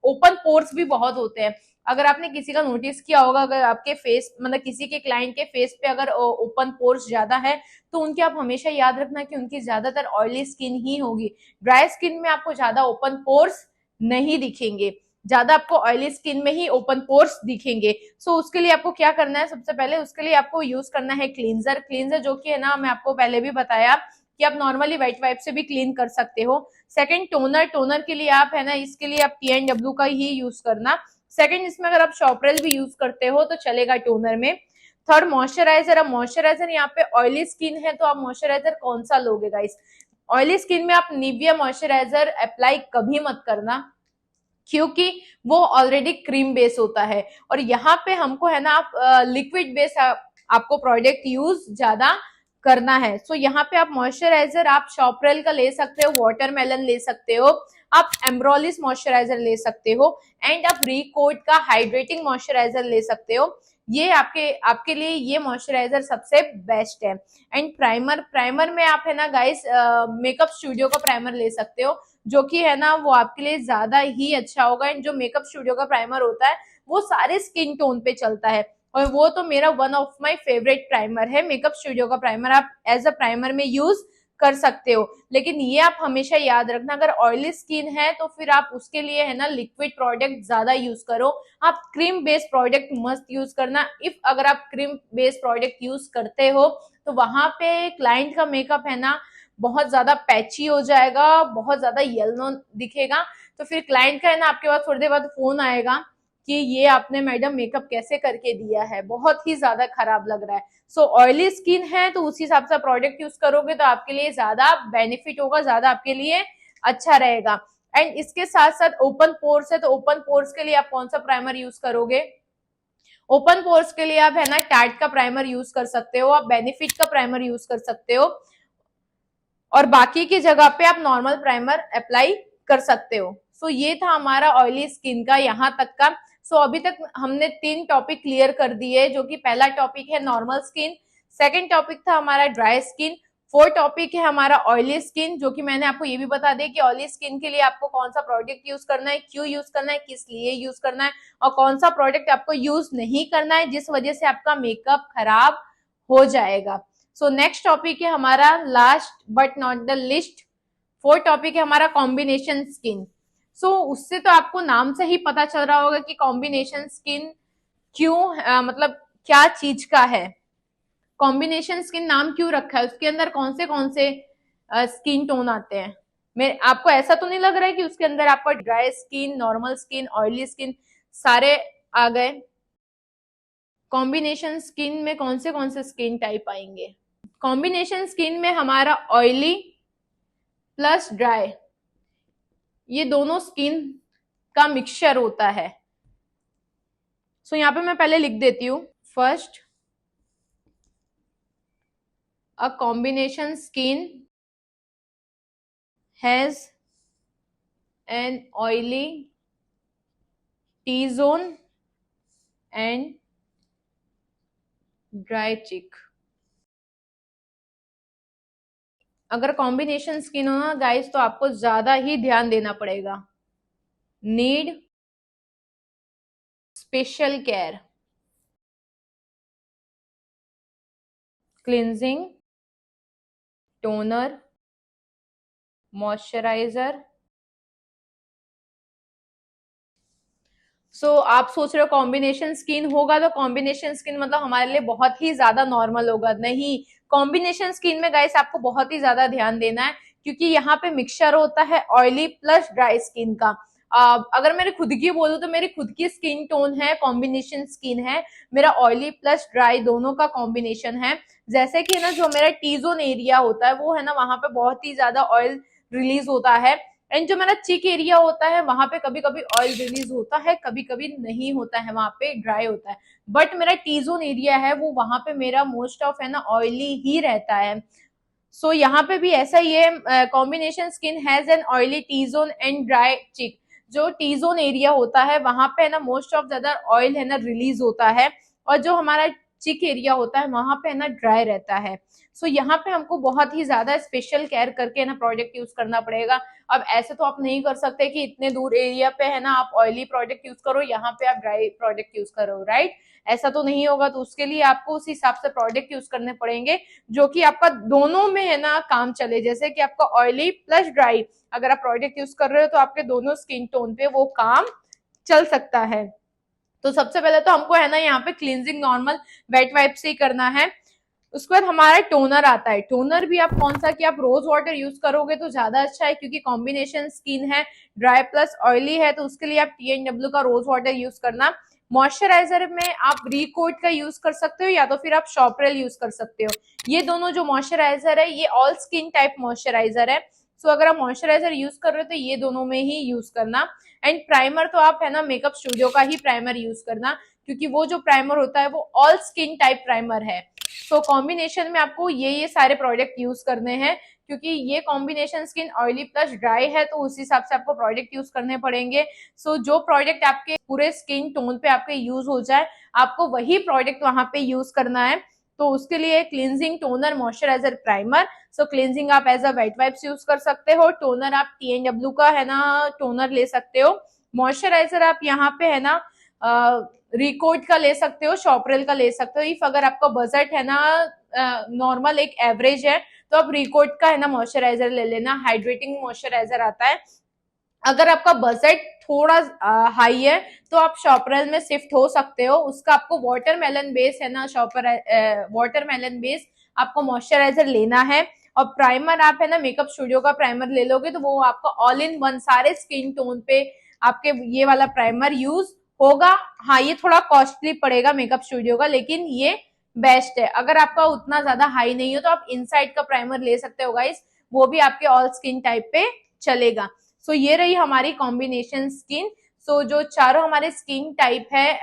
ओपन पोर्स भी बहुत होते हैं। अगर आपने किसी का नोटिस किया होगा, अगर आपके फेस मतलब किसी के क्लाइंट के फेस पे अगर ओपन पोर्स ज्यादा है तो उनके आप हमेशा याद रखना कि उनकी ज्यादातर ऑयली स्किन ही होगी। ड्राई स्किन में आपको ज्यादा ओपन पोर्स नहीं दिखेंगे, ज्यादा आपको ऑयली स्किन में ही ओपन पोर्स दिखेंगे। सो उसके लिए आपको क्या करना है, सबसे पहले उसके लिए आपको यूज करना है क्लींजर। क्लींजर जो कि है ना, मैं आपको पहले भी बताया कि आप नॉर्मली वेट वाइप से भी क्लीन कर सकते हो। सेकंड टोनर, टोनर के लिए आप है ना, इसके लिए आप T&W का ही यूज करना। सेकंड, इसमें अगर आप शॉपरेल भी यूज करते हो तो चलेगा टोनर में। Third, moisturiser. अब मॉइस्चराइजर यहाँ पे ऑयली स्किन है तो आप मॉइस्चराइजर कौन सा लोगे गाइस? ऑयली स्किन में आप निविया मॉइस्चराइजर अप्लाई कभी मत करना, क्योंकि वो ऑलरेडी क्रीम बेस होता है और यहाँ पे हमको है ना आप लिक्विड बेस आपको प्रोडक्ट यूज ज्यादा करना है। सो यहाँ पे आप मॉइस्चराइजर आप शॉपरेल का ले सकते हो, वाटरमेलन ले सकते हो, आप एम्ब्रोलिस मॉइस्चराइजर ले सकते हो एंड आप रिकोट का हाइड्रेटिंग मॉइस्चराइजर ले सकते हो। ये आपके आपके लिए ये मॉइस्चराइजर सबसे बेस्ट है। एंड प्राइमर, प्राइमर में आप है ना गाइस मेकअप स्टूडियो का प्राइमर ले सकते हो, जो कि है ना वो आपके लिए ज्यादा ही अच्छा होगा। एंड जो मेकअप स्टूडियो का प्राइमर होता है वो सारे स्किन टोन पे चलता है और वो तो मेरा one of my favourite primer है। मेकअप स्टूडियो का प्राइमर आप एज अ प्राइमर में यूज कर सकते हो, लेकिन ये आप हमेशा याद रखना, अगर ऑयली स्किन है तो फिर आप उसके लिए है ना लिक्विड प्रोडक्ट ज्यादा यूज करो। आप क्रीम बेस्ड प्रोडक्ट मस्त यूज करना। इफ अगर आप क्रीम बेस्ड प्रोडक्ट यूज करते हो तो वहां पे क्लाइंट का मेकअप है ना बहुत ज्यादा पैची हो जाएगा, बहुत ज्यादा येलो दिखेगा, तो फिर क्लाइंट का है ना आपके पास थोड़ी देर बाद फोन आएगा कि ये आपने मैडम मेकअप कैसे करके दिया है, बहुत ही ज्यादा खराब लग रहा है। सो ऑयली स्किन है तो उसी हिसाब से प्रोडक्ट यूज करोगे तो आपके लिए ज्यादा बेनिफिट होगा, ज्यादा आपके लिए अच्छा रहेगा। एंड इसके साथ साथ ओपन पोर्स है, तो ओपन पोर्स के लिए आप कौन सा प्राइमर यूज करोगे? ओपन पोर्स के लिए आप है ना टैट का प्राइमर यूज कर सकते हो, आप बेनिफिट का प्राइमर यूज कर सकते हो और बाकी की जगह पे आप नॉर्मल प्राइमर अप्लाई कर सकते हो। सो ये था हमारा ऑयली स्किन का यहाँ तक का। सो अभी तक हमने 3 टॉपिक क्लियर कर दिए, जो कि पहला टॉपिक है नॉर्मल स्किन, सेकंड टॉपिक था हमारा ड्राई स्किन, फोर्थ टॉपिक है हमारा ऑयली स्किन, जो कि मैंने आपको ये भी बता दिया कि ऑयली स्किन के लिए आपको कौन सा प्रोडक्ट यूज करना है, क्यों यूज करना है, किस लिए यूज करना है और कौन सा प्रोडक्ट आपको यूज नहीं करना है जिस वजह से आपका मेकअप खराब हो जाएगा। सो नेक्स्ट टॉपिक है हमारा last but not the list, fourth topic है हमारा कॉम्बिनेशन स्किन। सो उससे तो आपको नाम से ही पता चल रहा होगा कि कॉम्बिनेशन स्किन क्यों मतलब क्या चीज का है, कॉम्बिनेशन स्किन नाम क्यों रखा है, उसके अंदर कौन से स्किन टोन आते हैं। मैं आपको ऐसा तो नहीं लग रहा है कि उसके अंदर आपका dry skin, normal skin, oily skin सारे आ गए? कॉम्बिनेशन स्किन में कौन से स्किन टाइप आएंगे? कॉम्बिनेशन स्किन में हमारा ऑयली प्लस ड्राई, ये दोनों स्किन का मिक्सचर होता है। सो यहाँ पे मैं पहले लिख देती हूँ, first, a combination skin has an oily T zone and dry चिक। अगर कॉम्बिनेशन स्किन हो ना गाइस तो आपको ज्यादा ही ध्यान देना पड़ेगा, need special care, cleansing, toner, moisturiser. So आप सोच रहे हो कॉम्बिनेशन स्किन होगा तो कॉम्बिनेशन स्किन मतलब हमारे लिए बहुत ही ज्यादा नॉर्मल होगा, नहीं। कॉम्बिनेशन स्किन में गाइस आपको बहुत ही ज्यादा ध्यान देना है, क्योंकि यहाँ पे मिक्सचर होता है ऑयली प्लस ड्राई स्किन का। अगर मेरे खुद की बोलूं तो मेरी खुद की स्किन टोन है कॉम्बिनेशन स्किन है, मेरा ऑयली प्लस ड्राई दोनों का कॉम्बिनेशन है। जैसे कि ना जो मेरा टी जोन एरिया होता है वो है ना, वहां पे बहुत ही ज्यादा ऑयल रिलीज होता है एंड जो मेरा चिक एरिया होता है वहां पे कभी कभी ऑयल रिलीज होता है, कभी कभी नहीं होता है, वहां पे ड्राई होता है। बट मेरा टी जोन एरिया है वो वहां पे मेरा मोस्ट ऑफ है ना ऑयली ही रहता है। सो यहाँ पे भी ऐसा ही है, combination skin has an oily T zone and dry चिक। जो टी जोन एरिया होता है वहां पे है ना मोस्ट ऑफ ज्यादा ऑयल है ना रिलीज होता है, और जो हमारा चिक एरिया होता है वहां पे है ना ड्राई रहता है। सो यहाँ पे हमको बहुत ही ज्यादा स्पेशल केयर करके ना प्रोडक्ट यूज करना पड़ेगा। अब ऐसे तो आप नहीं कर सकते कि इतने दूर एरिया पे है ना आप ऑयली प्रोडक्ट यूज करो, यहाँ पे आप ड्राई प्रोडक्ट यूज करो, राइट? ऐसा तो नहीं होगा। तो उसके लिए आपको उस हिसाब से प्रोडक्ट यूज करने पड़ेंगे जो कि आपका दोनों में है ना काम चले। जैसे कि आपका ऑयली प्लस ड्राई अगर आप प्रोडक्ट यूज कर रहे हो तो आपके दोनों स्किन टोन पे वो काम चल सकता है। तो सबसे पहले तो हमको है ना यहाँ पे क्लींजिंग नॉर्मल वेट वाइप से ही करना है। उसके बाद हमारा टोनर आता है। टोनर भी आप कौन सा कि आप रोज वाटर यूज करोगे तो ज्यादा अच्छा है, क्योंकि कॉम्बिनेशन स्किन है, ड्राई प्लस ऑयली है, तो उसके लिए आप TNW का रोज वाटर यूज करना। मॉइस्चराइजर में आप रिकोट का यूज कर सकते हो या तो फिर आप शॉपरेल यूज कर सकते हो। ये दोनों जो मॉइस्चराइजर है ये ऑल स्किन टाइप मॉइस्चराइजर है। सो अगर आप मॉइस्चराइजर यूज कर रहे हो तो ये दोनों में ही यूज करना। एंड प्राइमर तो आप है ना मेकअप स्टूडियो का ही प्राइमर यूज करना, क्योंकि वो जो प्राइमर होता है वो ऑल स्किन टाइप प्राइमर है। तो कॉम्बिनेशन में आपको ये सारे प्रोडक्ट यूज करने हैं, क्योंकि ये combination skin oily plus dry है तो उस हिसाब से आपको प्रोडक्ट यूज करने पड़ेंगे। सो जो प्रोडक्ट आपके पूरे स्किन टोन पे आपके यूज हो जाए आपको वही प्रोडक्ट वहां पे यूज करना है। तो उसके लिए cleansing, toner, moisturiser, primer. So cleansing आप as a wet wipes use कर सकते हो। टोनर आप TNW का है ना टोनर ले सकते हो। मॉइस्चराइजर आप यहाँ पे है ना रिकोट का ले सकते हो, शॉपरेल का ले सकते हो। इफ अगर आपका बजट है ना नॉर्मल एक एवरेज है तो आप रिकोट का है ना मॉइस्चराइजर ले लेना, हाइड्रेटिंग मॉइस्चराइजर आता है। अगर आपका बजट थोड़ा हाई है तो आप शॉपरेल में शिफ्ट हो सकते हो। उसका आपको वाटरमेलन बेस है ना वाटरमेलन बेस आपको मॉइस्चराइजर लेना है। और प्राइमर आप है ना मेकअप स्टूडियो का प्राइमर ले लोगे तो वो आपका ऑल इन वन सारे स्किन टोन पे आपके ये वाला प्राइमर यूज होगा। हाँ, ये थोड़ा कॉस्टली पड़ेगा मेकअप स्टूडियो का, लेकिन ये बेस्ट है। अगर आपका उतना ज्यादा हाई नहीं हो तो आप इनसाइड का प्राइमर ले सकते हो गाइस, वो भी आपके ऑल स्किन टाइप पे चलेगा। सो ये रही हमारी कॉम्बिनेशन स्किन। सो जो चारों हमारे स्किन टाइप है,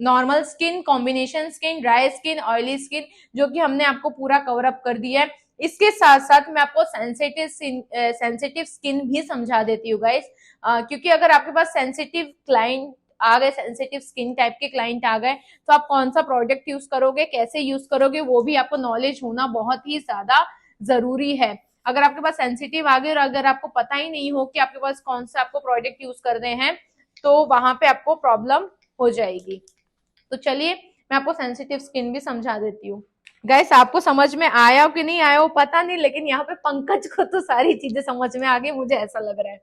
normal skin, combination skin, dry skin, oily skin, जो कि हमने आपको पूरा कवर अप कर दिया है। इसके साथ साथ मैं आपको सेंसिटिव स्किन भी समझा देती हूँ गाइस, क्योंकि अगर आपके पास सेंसिटिव क्लाइंट आ गए, सेंसिटिव स्किन टाइप के क्लाइंट आ गए तो आप कौन सा प्रोडक्ट यूज करोगे, कैसे यूज करोगे, वो भी आपको नॉलेज होना बहुत ही ज्यादा जरूरी है। अगर आपके पास सेंसिटिव आ गए और अगर आपको पता ही नहीं हो कि आपके पास कौन सा आपको प्रोडक्ट यूज करने हैं तो वहां पे आपको प्रॉब्लम हो जाएगी। तो चलिए मैं आपको सेंसिटिव स्किन भी समझा देती हूँ। गाइस आपको समझ में आया हो कि नहीं आया हो पता नहीं, लेकिन यहाँ पे पंकज को तो सारी चीजें समझ में आ गई, मुझे ऐसा लग रहा है।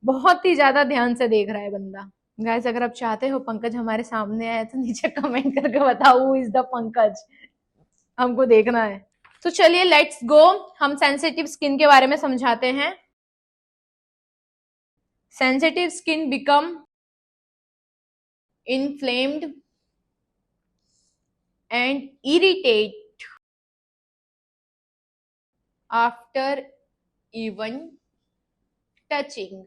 बहुत ही ज्यादा ध्यान से देख रहा है बंदा। गाइस अगर आप चाहते हो पंकज हमारे सामने आए तो नीचे कमेंट करके बताओ हु इज द पंकज, हमको देखना है। तो चलिए लेट्स गो, हम सेंसिटिव स्किन के बारे में समझाते हैं। Sensitive skin become inflamed and irritate after even touching.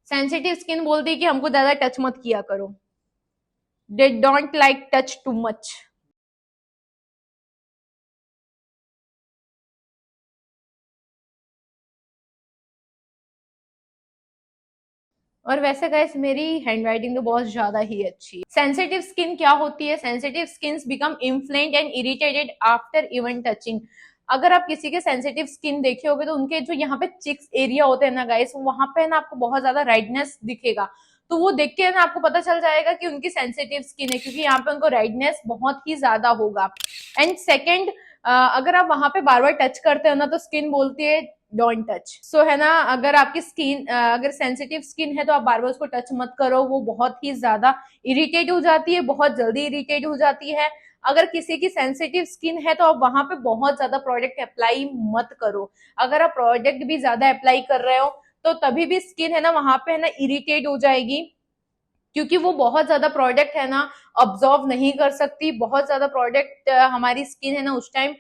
Sensitive skin बोलती है कि हमको ज्यादा टच मत किया करो, they don't like touch too much. और वैसे गाइस मेरी हैंडराइटिंग तो बहुत ज्यादा ही अच्छी है। सेंसिटिव स्किन क्या होती है? Sensitive skin become inflamed and irritated after even touching. अगर आप किसी के सेंसिटिव स्किन देखे होगे तो उनके जो यहाँ पे चिक्स एरिया होते हैं ना गाइस, वहां पे ना आपको बहुत ज्यादा रेडनेस दिखेगा। तो वो देख के ना आपको पता चल जाएगा कि उनकी सेंसिटिव स्किन है, क्योंकि यहाँ पे उनको रेडनेस बहुत ही ज्यादा होगा। एंड सेकेंड, अगर आप वहां पे बार बार टच करते हो ना तो स्किन बोलती है डोंट टच। सो है ना, अगर आपकी स्किन अगर सेंसिटिव स्किन है तो आप बार बार उसको टच मत करो, वो बहुत ही ज्यादा इरिटेट हो जाती है, बहुत जल्दी इरिटेट हो जाती है। अगर किसी की सेंसिटिव स्किन है तो आप वहां पे बहुत ज्यादा प्रोडक्ट अप्लाई मत करो। अगर आप प्रोडक्ट भी ज्यादा अप्लाई कर रहे हो तो तभी भी स्किन है ना वहां पे है ना इरिटेट हो जाएगी, क्योंकि वो बहुत ज्यादा प्रोडक्ट है ना ऑब्जॉर्व नहीं कर सकती, बहुत ज्यादा प्रोडक्ट हमारी स्किन है ना उस टाइम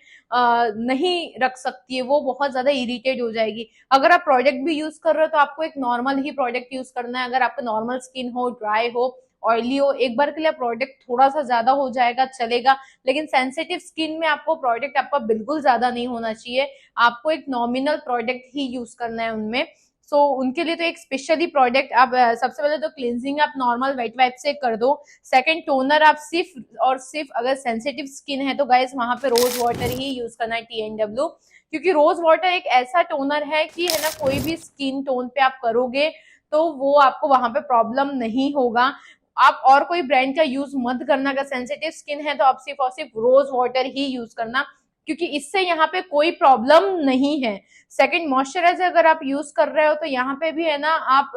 नहीं रख सकती है, वो बहुत ज्यादा इरिटेट हो जाएगी। अगर आप प्रोडक्ट भी यूज कर रहे हो तो आपको एक नॉर्मल ही प्रोडक्ट यूज करना है। अगर आपका नॉर्मल स्किन हो, ड्राई हो, ऑयली हो, एक बार के लिए प्रोडक्ट थोड़ा सा ज्यादा हो जाएगा चलेगा, लेकिन सेंसिटिव स्किन में आपको प्रोडक्ट आपका बिल्कुल ज्यादा नहीं होना चाहिए। आपको एक नॉमिनल प्रोडक्ट ही यूज करना है उनमें। सो उनके लिए तो एक स्पेशली प्रोडक्ट आप सबसे पहले तो क्लींजिंग आप नॉर्मल वेट वाइप से कर दो। सेकंड, टोनर आप सिर्फ और सिर्फ अगर सेंसिटिव स्किन है तो गाइस वहां पे रोज वाटर ही यूज करना है, TNW, क्योंकि रोज वाटर एक ऐसा टोनर है कि है ना कोई भी स्किन टोन पे आप करोगे तो वो आपको वहां पे प्रॉब्लम नहीं होगा। आप और कोई ब्रांड का यूज मत करना। अगर सेंसिटिव स्किन है तो आप सिर्फ और सिर्फ रोज वाटर ही यूज करना, क्योंकि इससे यहाँ पे कोई प्रॉब्लम नहीं है। सेकंड, मॉइस्चराइजर अगर आप यूज कर रहे हो तो यहाँ पे भी है ना आप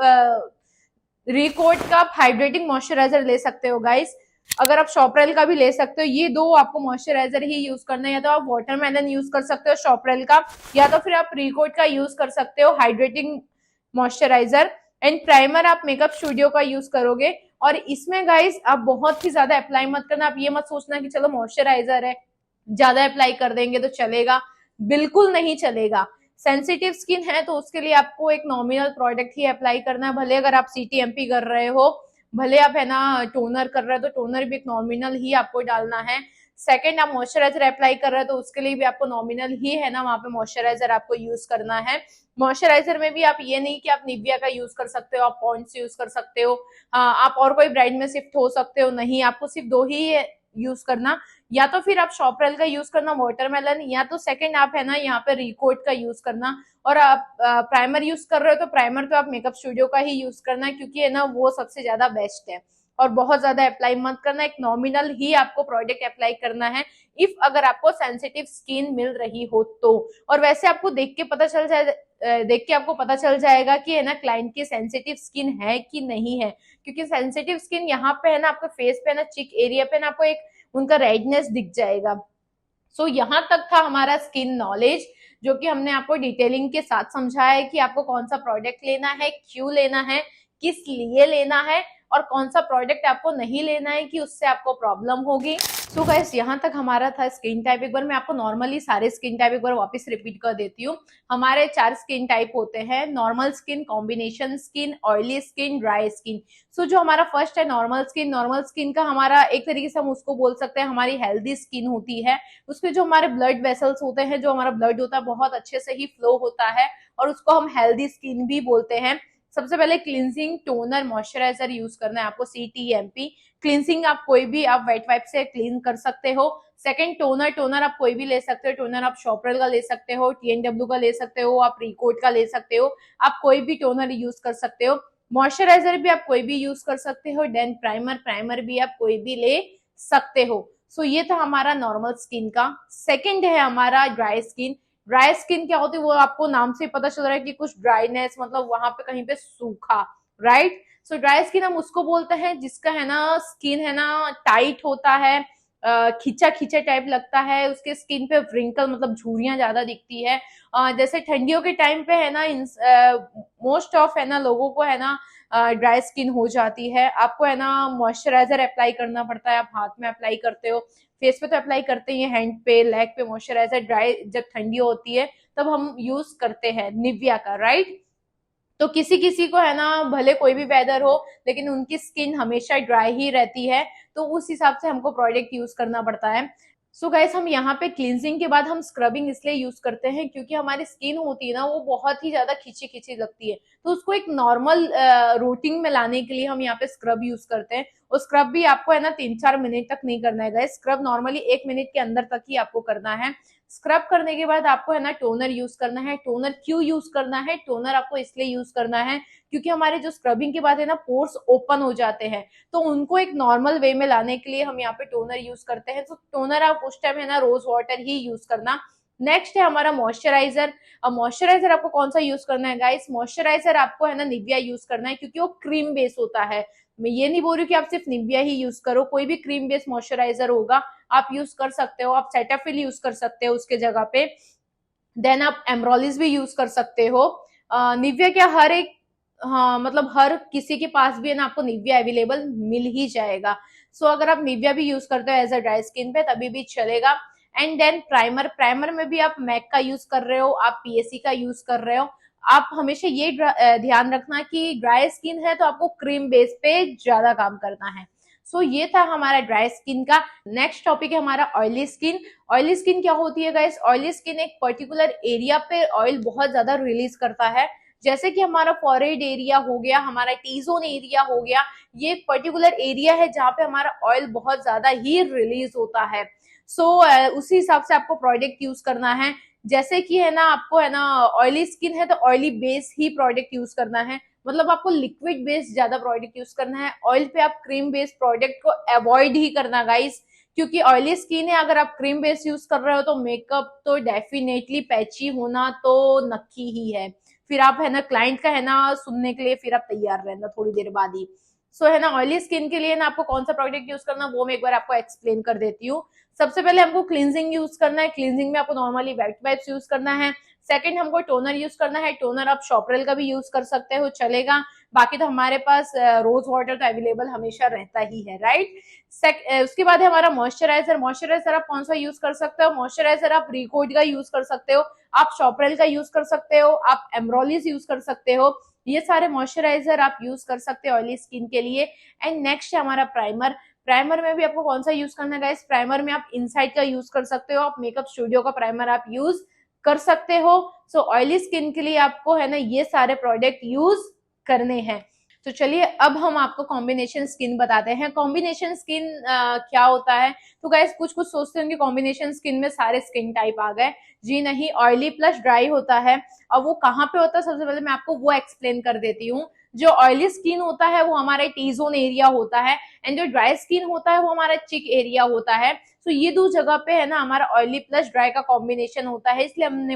रिकोट का हाइड्रेटिंग मॉइस्चराइजर ले सकते हो गाइस। अगर आप शॉपरेल का भी ले सकते हो, ये दो आपको मॉइस्चराइजर ही यूज करना है। या तो आप वाटरमेलन यूज कर सकते हो शॉपरेल का, या तो फिर आप रिकोट का यूज कर सकते हो हाइड्रेटिंग मॉइस्चराइजर। एंड प्राइमर आप मेकअप स्टूडियो का यूज करोगे। और इसमें गाइस आप बहुत ही ज्यादा अप्लाई मत करना। आप ये मत सोचना कि चलो मॉइस्चराइजर है ज्यादा अप्लाई कर देंगे तो चलेगा, बिल्कुल नहीं चलेगा। सेंसिटिव स्किन है तो उसके लिए आपको एक नॉमिनल प्रोडक्ट ही अप्लाई करना है। भले अगर आप CTMP कर रहे हो, भले आप है ना टोनर कर रहे हो तो टोनर भी एक नॉमिनल ही आपको डालना है। सेकंड, आप मॉइस्चराइजर अप्लाई कर रहे हो तो उसके लिए भी आपको नॉमिनल ही है ना वहां पे मॉइस्चराइजर आपको यूज करना है। मॉइस्चराइजर में भी आप ये नहीं कि आप निविया का यूज कर सकते हो, आप पॉन्ड्स यूज कर सकते हो, आप और कोई ब्रांड में शिफ्ट हो सकते हो, नहीं, आपको सिर्फ दो ही यूज करना। या तो फिर आप शॉपरेल का यूज करना वाटरमेलन, या तो सेकंड आप है ना यहाँ पे रिकोट का यूज करना। और आप प्राइमर यूज कर रहे हो तो प्राइमर तो आप मेकअप स्टूडियो का ही यूज करना है, क्योंकि है ना वो सबसे ज्यादा बेस्ट है। और बहुत ज्यादा अप्लाई मत करना, एक नॉमिनल ही आपको प्रोडक्ट अप्लाई करना है इफ अगर आपको सेंसिटिव स्किन मिल रही हो तो। और वैसे आपको देख के आपको पता चल जाएगा कि है ना क्लाइंट की सेंसिटिव स्किन है कि नहीं है, क्योंकि सेंसिटिव स्किन यहाँ पे है ना आपके फेस पे ना चिक एरिया पे ना आपको एक उनका रेडनेस दिख जाएगा। सो यहाँ तक था हमारा स्किन नॉलेज, जो कि हमने आपको डिटेलिंग के साथ समझाया है कि आपको कौन सा प्रोडक्ट लेना है, क्यों लेना है, किस लिए लेना है, और कौन सा प्रोडक्ट आपको नहीं लेना है कि उससे आपको प्रॉब्लम होगी। सो गाइस यहाँ तक हमारा था स्किन टाइप। एक बार मैं आपको नॉर्मली सारे स्किन टाइप एक बार वापस रिपीट कर देती हूँ। हमारे 4 स्किन टाइप होते हैं, normal skin, combination skin, oily skin, dry skin. So जो हमारा फर्स्ट है नॉर्मल स्किन, नॉर्मल स्किन का हमारा एक तरीके से हम उसको बोल सकते हैं हमारी हेल्दी स्किन होती है। उसमें जो हमारे ब्लड वेसल्स होते हैं, जो हमारा ब्लड होता है बहुत अच्छे से ही फ्लो होता है, और उसको हम हेल्दी स्किन भी बोलते हैं। सबसे पहले क्लींजिंग, टोनर, मॉइस्चराइजर यूज करना है आपको, CTMP। क्लींजिंग आप कोई भी आप वेट वाइप से क्लीन कर सकते हो। सेकंड, टोनर आप कोई भी ले सकते हो। टोनर आप शॉपरेल का ले सकते हो, TNW का ले सकते हो, आप रिकोट का ले सकते हो, आप कोई भी टोनर यूज कर सकते हो। मॉइस्चराइजर भी आप कोई भी यूज कर सकते हो। देन प्राइमर भी आप कोई भी ले सकते हो। सो ये था हमारा नॉर्मल स्किन का। सेकंड है हमारा ड्राई स्किन। ड्राई स्किन क्या होती है वो आपको नाम से पता चल रहा है कि कुछ ड्राइनेस, मतलब वहां पे कहीं पे सूखा, राइट। सो ड्राई स्किन हम उसको बोलते हैं जिसका है ना स्किन है ना टाइट होता है, खींचा खींचा टाइप लगता है, उसके स्किन पे व्रिंकल मतलब झुर्रियां ज्यादा दिखती है। जैसे ठंडियों के टाइम पे है ना मोस्ट ऑफ है ना लोगों को है ना ड्राई स्किन हो जाती है। आपको है ना मॉइस्चराइजर अप्लाई करना पड़ता है, आप हाथ में अप्लाई करते हो, फेस पे तो अप्लाई करते ही, हैंड पे, लेग पे मॉइस्चराइजर। ड्राई जब ठंडी होती है तब हम यूज करते हैं निविया का, राइट। तो किसी किसी को है ना भले कोई भी वेदर हो लेकिन उनकी स्किन हमेशा ड्राई ही रहती है, तो उस हिसाब से हमको प्रोडक्ट यूज करना पड़ता है। सो गाइस हम यहाँ पे क्लींजिंग के बाद हम स्क्रबिंग इसलिए यूज करते हैं क्योंकि हमारी स्किन होती है ना वो बहुत ही ज्यादा खिंची खिंची लगती है, तो उसको एक नॉर्मल रूटीन में लाने के लिए हम यहाँ पे स्क्रब यूज करते हैं। और स्क्रब भी आपको है ना 3-4 मिनट तक नहीं करना है गाइस, स्क्रब नॉर्मली 1 मिनट के अंदर तक ही आपको करना है। स्क्रब करने के बाद आपको है ना टोनर यूज करना है। टोनर क्यों यूज करना है? टोनर आपको इसलिए यूज करना है क्योंकि हमारे जो स्क्रबिंग के बाद है ना पोर्स ओपन हो जाते हैं, तो उनको एक नॉर्मल वे में लाने के लिए हम यहाँ पे टोनर यूज करते हैं। तो टोनर आप उस टाइम है ना रोज वाटर ही यूज करना। नेक्स्ट है हमारा मॉइस्चराइजर। अब मॉइस्चराइजर आपको कौन सा यूज करना है गाइस? मॉइस्चराइजर आपको है ना निविया यूज करना है क्योंकि वो क्रीम बेस होता है। मैं ये नहीं बोल रही कि आप सिर्फ निविया ही यूज करो, कोई भी क्रीम बेस्ड मॉइस्चराइजर होगा आप यूज कर सकते हो। आप सेटाफिल यूज कर सकते हो उसके जगह पे। देन आप एमरोलिस भी यूज कर सकते हो। निविया क्या हर एक हाँ, मतलब हर किसी के पास भी है ना आपको निविया अवेलेबल मिल ही जाएगा। सो अगर आप निविया भी यूज करते हो एज अ ड्राई स्किन पे तभी भी चलेगा। एंड देन प्राइमर, प्राइमर में भी आप मैक का यूज कर रहे हो, आप पीएससी का यूज कर रहे हो, आप हमेशा ये ध्यान रखना कि ड्राई स्किन है तो आपको क्रीम बेस पे ज्यादा काम करना है। सो ये था हमारा ड्राई स्किन का। नेक्स्ट टॉपिक है हमारा ऑयली स्किन। ऑयली स्किन क्या होती है गाइस? ऑयली स्किन एक पर्टिकुलर एरिया पे ऑयल बहुत ज्यादा रिलीज करता है, जैसे कि हमारा फॉरहेड एरिया हो गया, हमारा टी जोन एरिया हो गया, ये एक पर्टिकुलर एरिया है जहाँ पे हमारा ऑयल बहुत ज्यादा ही रिलीज होता है। सो उसी हिसाब से आपको प्रोडक्ट यूज करना है। जैसे कि है ना आपको है ना ऑयली स्किन है तो ऑयली बेस ही प्रोडक्ट यूज करना है, मतलब आपको लिक्विड बेस्ड ज्यादा प्रोडक्ट यूज करना है। ऑयल पे आप क्रीम बेस्ड प्रोडक्ट को अवॉइड ही करना गाइस, क्योंकि ऑयली स्किन है, अगर आप क्रीम बेस्ड यूज कर रहे हो तो मेकअप तो डेफिनेटली पैची होना तो नक्की ही है। फिर आप है ना क्लाइंट का है ना सुनने के लिए फिर आप तैयार रहना थोड़ी देर बाद ही। सो है ना ऑयली स्किन के लिए ना आपको कौन सा प्रोडक्ट यूज करना वो मैं एक बार आपको एक्सप्लेन कर देती हूँ। सबसे पहले हमको क्लींजिंग यूज करना है। क्लींजिंग में आपको नॉर्मली वेट वाइप्स यूज करना है। सेकंड हमको टोनर यूज करना है। टोनर आप शॉपरेल का भी यूज कर सकते हो, चलेगा। बाकी तो हमारे पास रोज वाटर तो अवेलेबल हमेशा रहता ही है, राइट। उसके बाद है हमारा मॉइस्चराइजर। मॉइस्चराइजर आप कौन सा यूज कर सकते हो? मॉइस्चराइजर आप रिकोड का यूज कर सकते हो, आप शॉपरेल का यूज कर सकते हो, आप एम्ब्रोलिस यूज कर सकते हो। ये सारे मॉइस्चराइजर आप यूज कर सकते हो ऑयली स्किन के लिए। एंड नेक्स्ट है हमारा प्राइमर। प्राइमर में भी आपको कौन सा यूज करना है गाइस? प्राइमर में आप इनसाइड का यूज कर सकते हो, आप मेकअप स्टूडियो का प्राइमर आप यूज कर सकते हो। सो ऑयली स्किन के लिए आपको है ना ये सारे प्रोडक्ट यूज करने हैं। तो चलिए अब हम आपको कॉम्बिनेशन स्किन बताते हैं। कॉम्बिनेशन स्किन क्या होता है? तो गाइस कुछ कुछ सोचते होंगे कॉम्बिनेशन स्किन में सारे स्किन टाइप आ गए। जी नहीं, ऑयली प्लस ड्राई होता है। और वो कहाँ पे होता है सबसे पहले मैं आपको वो एक्सप्लेन कर देती हूँ। जो ऑयली स्किन होता है वो हमारे टी जोन एरिया होता है, एंड जो ड्राई स्किन होता है वो हमारा चिक एरिया होता है। तो ये दो जगह पे है ना हमारा ऑयली प्लस ड्राई का कॉम्बिनेशन होता है, इसलिए हमने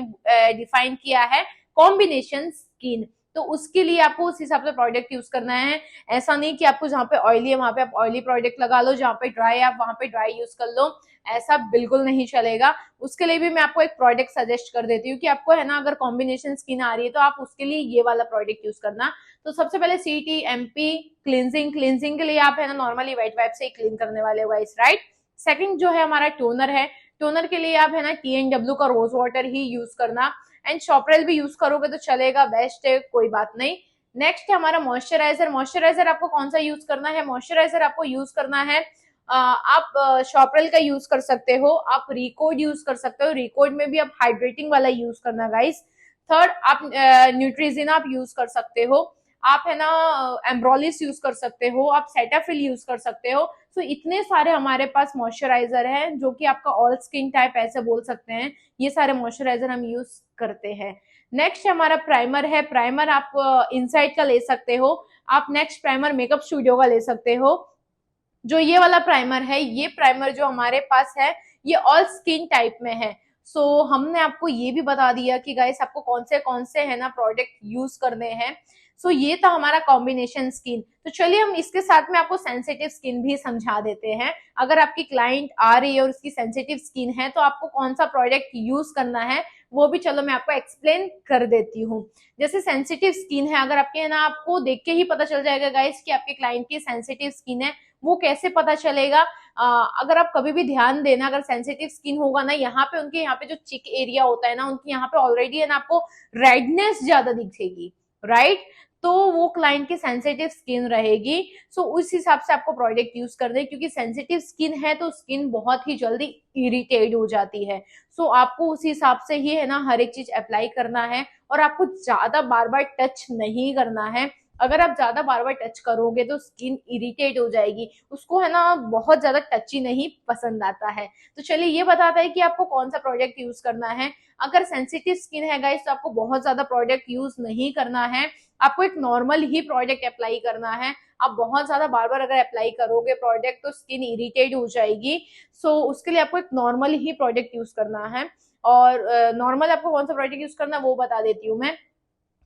डिफाइन किया है कॉम्बिनेशन स्किन। तो उसके लिए आपको उस हिसाब से प्रोडक्ट यूज करना है। ऐसा नहीं कि आपको जहाँ पे ऑयली है वहां पे आप ऑयली प्रोडक्ट लगा लो, जहाँ पे ड्राई है आप वहां पे ड्राई यूज कर लो, ऐसा बिल्कुल नहीं चलेगा। उसके लिए भी मैं आपको एक प्रोडक्ट सजेस्ट कर देती हूँ कि आपको है ना अगर कॉम्बिनेशन स्किन आ रही है तो आप उसके लिए ये वाला प्रोडक्ट यूज करना। तो सबसे पहले CTMP क्लींजिंग। क्लींजिंग के लिए आप है ना नॉर्मली वेट वाइप से ही क्लीन करने वाले हो गाइस, राइट। सेकंड जो है हमारा टोनर है। टोनर के लिए आप है ना TNW का रोज वाटर ही यूज करना। एंड शॉपरेल भी यूज करोगे तो चलेगा, बेस्ट है, कोई बात नहीं। नेक्स्ट है हमारा मॉइस्चराइजर। मॉइस्चराइजर आपको कौन सा यूज करना है? मॉइस्चराइजर आपको यूज करना है आप शॉपरेल का यूज कर सकते हो, आप रिकोड यूज कर सकते हो। रिकोड में भी आप हाइड्रेटिंग वाला यूज करना गाइस। थर्ड आप न्यूट्रीजिना आप यूज कर सकते हो, आप है ना एम्ब्रोलिस यूज कर सकते हो, आप सेटाफिल यूज कर सकते हो। तो इतने सारे हमारे पास मॉइस्चराइजर है जो कि आपका ऑल स्किन टाइप ऐसे बोल सकते हैं। ये सारे मॉइस्चराइजर हम यूज करते हैं। नेक्स्ट हमारा प्राइमर है। प्राइमर आप इनसाइड का ले सकते हो, आप नेक्स्ट प्राइमर मेकअप स्टूडियो का ले सकते हो। जो ये वाला प्राइमर है, ये प्राइमर जो हमारे पास है ये ऑल स्किन टाइप में है। सो हमने आपको ये भी बता दिया कि गाइस आपको कौन से है ना प्रोडक्ट यूज करने हैं। सो ये था हमारा कॉम्बिनेशन स्किन। तो चलिए हम इसके साथ में आपको सेंसिटिव स्किन भी समझा देते हैं। अगर आपकी क्लाइंट आ रही है और उसकी सेंसिटिव स्किन है तो आपको कौन सा प्रोडक्ट यूज करना है वो भी चलो मैं आपको एक्सप्लेन कर देती हूँ। जैसे सेंसिटिव स्किन है, अगर आपके ना आपको देख के ही पता चल जाएगा गाइस कि आपके क्लाइंट की सेंसिटिव स्किन है। वो कैसे पता चलेगा? अगर आप कभी भी ध्यान देना, अगर सेंसिटिव स्किन होगा ना यहाँ पे उनके यहाँ पे जो चिक एरिया होता है ना उनके यहाँ पे ऑलरेडी है ना आपको रेडनेस ज्यादा दिखेगी, राइट। तो वो क्लाइंट की सेंसिटिव स्किन रहेगी। सो उस हिसाब से आपको प्रोडक्ट यूज कर दे, क्योंकि सेंसिटिव स्किन है तो स्किन बहुत ही जल्दी इरिटेट हो जाती है। सो आपको उस हिसाब से ही है ना हर एक चीज अप्लाई करना है, और आपको ज्यादा बार बार टच नहीं करना है। अगर आप ज्यादा बार बार टच करोगे तो स्किन इरिटेट हो जाएगी, उसको है ना बहुत ज्यादा टची नहीं पसंद आता है। तो चलिए ये बताता है कि आपको कौन सा प्रोडक्ट यूज करना है। अगर सेंसिटिव स्किन है गाइस तो आपको बहुत ज्यादा प्रोडक्ट यूज नहीं करना है, आपको एक नॉर्मल ही प्रोडक्ट अप्लाई करना है। आप बहुत ज्यादा बार बार अगर अप्लाई करोगे प्रोडक्ट तो स्किन इरिटेट हो जाएगी। सो उसके लिए आपको एक नॉर्मल ही प्रोडक्ट यूज करना है। और नॉर्मल आपको कौन सा प्रोडक्ट यूज करना है वो बता देती हूँ मैं।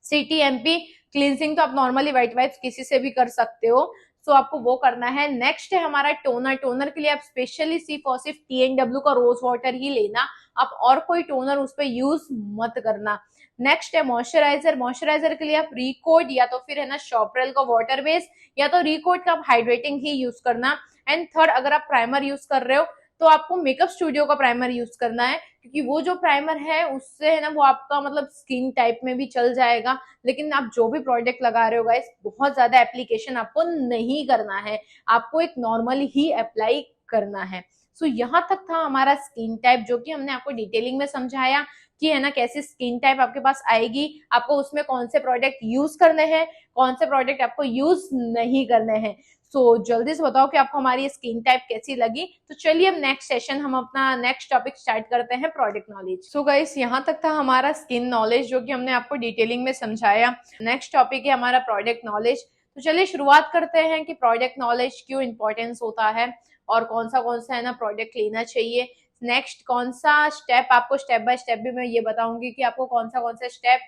CTMP क्लींजिंग तो आप नॉर्मली व्हाइट वाइप्स किसी से भी कर सकते हो, सो आपको वो करना है। नेक्स्ट है हमारा टोनर। टोनर के लिए आप स्पेशली सिर्फ और सिर्फ TNW का रोज वाटर ही लेना, आप और कोई टोनर उस पर यूज मत करना। नेक्स्ट है मॉइस्चराइजर, मॉइस्चराइजर के लिए आप रिकोड या तो फिर है ना शॉपरेल का वाटर बेस या तो रिकोड का आप हाइड्रेटिंग ही यूज करना। एंड थर्ड, अगर आप प्राइमर यूज कर रहे हो तो आपको मेकअप स्टूडियो का प्राइमर यूज करना है, क्योंकि वो जो प्राइमर है उससे है ना वो आपका मतलब स्किन टाइप में भी चल जाएगा। लेकिन आप जो भी प्रोडक्ट लगा रहे हो गाइस, बहुत ज्यादा एप्लीकेशन आपको नहीं करना है, आपको एक नॉर्मल ही अप्लाई करना है। सो यहाँ तक था हमारा स्किन टाइप, जो कि हमने आपको डिटेलिंग में समझाया कि है ना कैसी स्किन टाइप आपके पास आएगी, आपको उसमें कौन से प्रोडक्ट यूज करने हैं, कौन से प्रोडक्ट आपको यूज नहीं करने हैं। सो जल्दी से बताओ कि आपको हमारी स्किन टाइप कैसी लगी। तो चलिए अब नेक्स्ट सेशन हम अपना नेक्स्ट टॉपिक स्टार्ट करते हैं, प्रोडक्ट नॉलेज। सो गाइस, यहाँ तक था हमारा स्किन नॉलेज, जो कि हमने आपको डिटेलिंग में समझाया। नेक्स्ट टॉपिक है हमारा प्रोडक्ट नॉलेज। तो चलिए शुरुआत करते हैं कि प्रोडक्ट नॉलेज क्यों इंपॉर्टेंस होता है और कौन सा है ना प्रोडक्ट लेना चाहिए। नेक्स्ट कौन सा स्टेप, आपको स्टेप बाय स्टेप भी मैं ये बताऊंगी कि आपको कौन सा स्टेप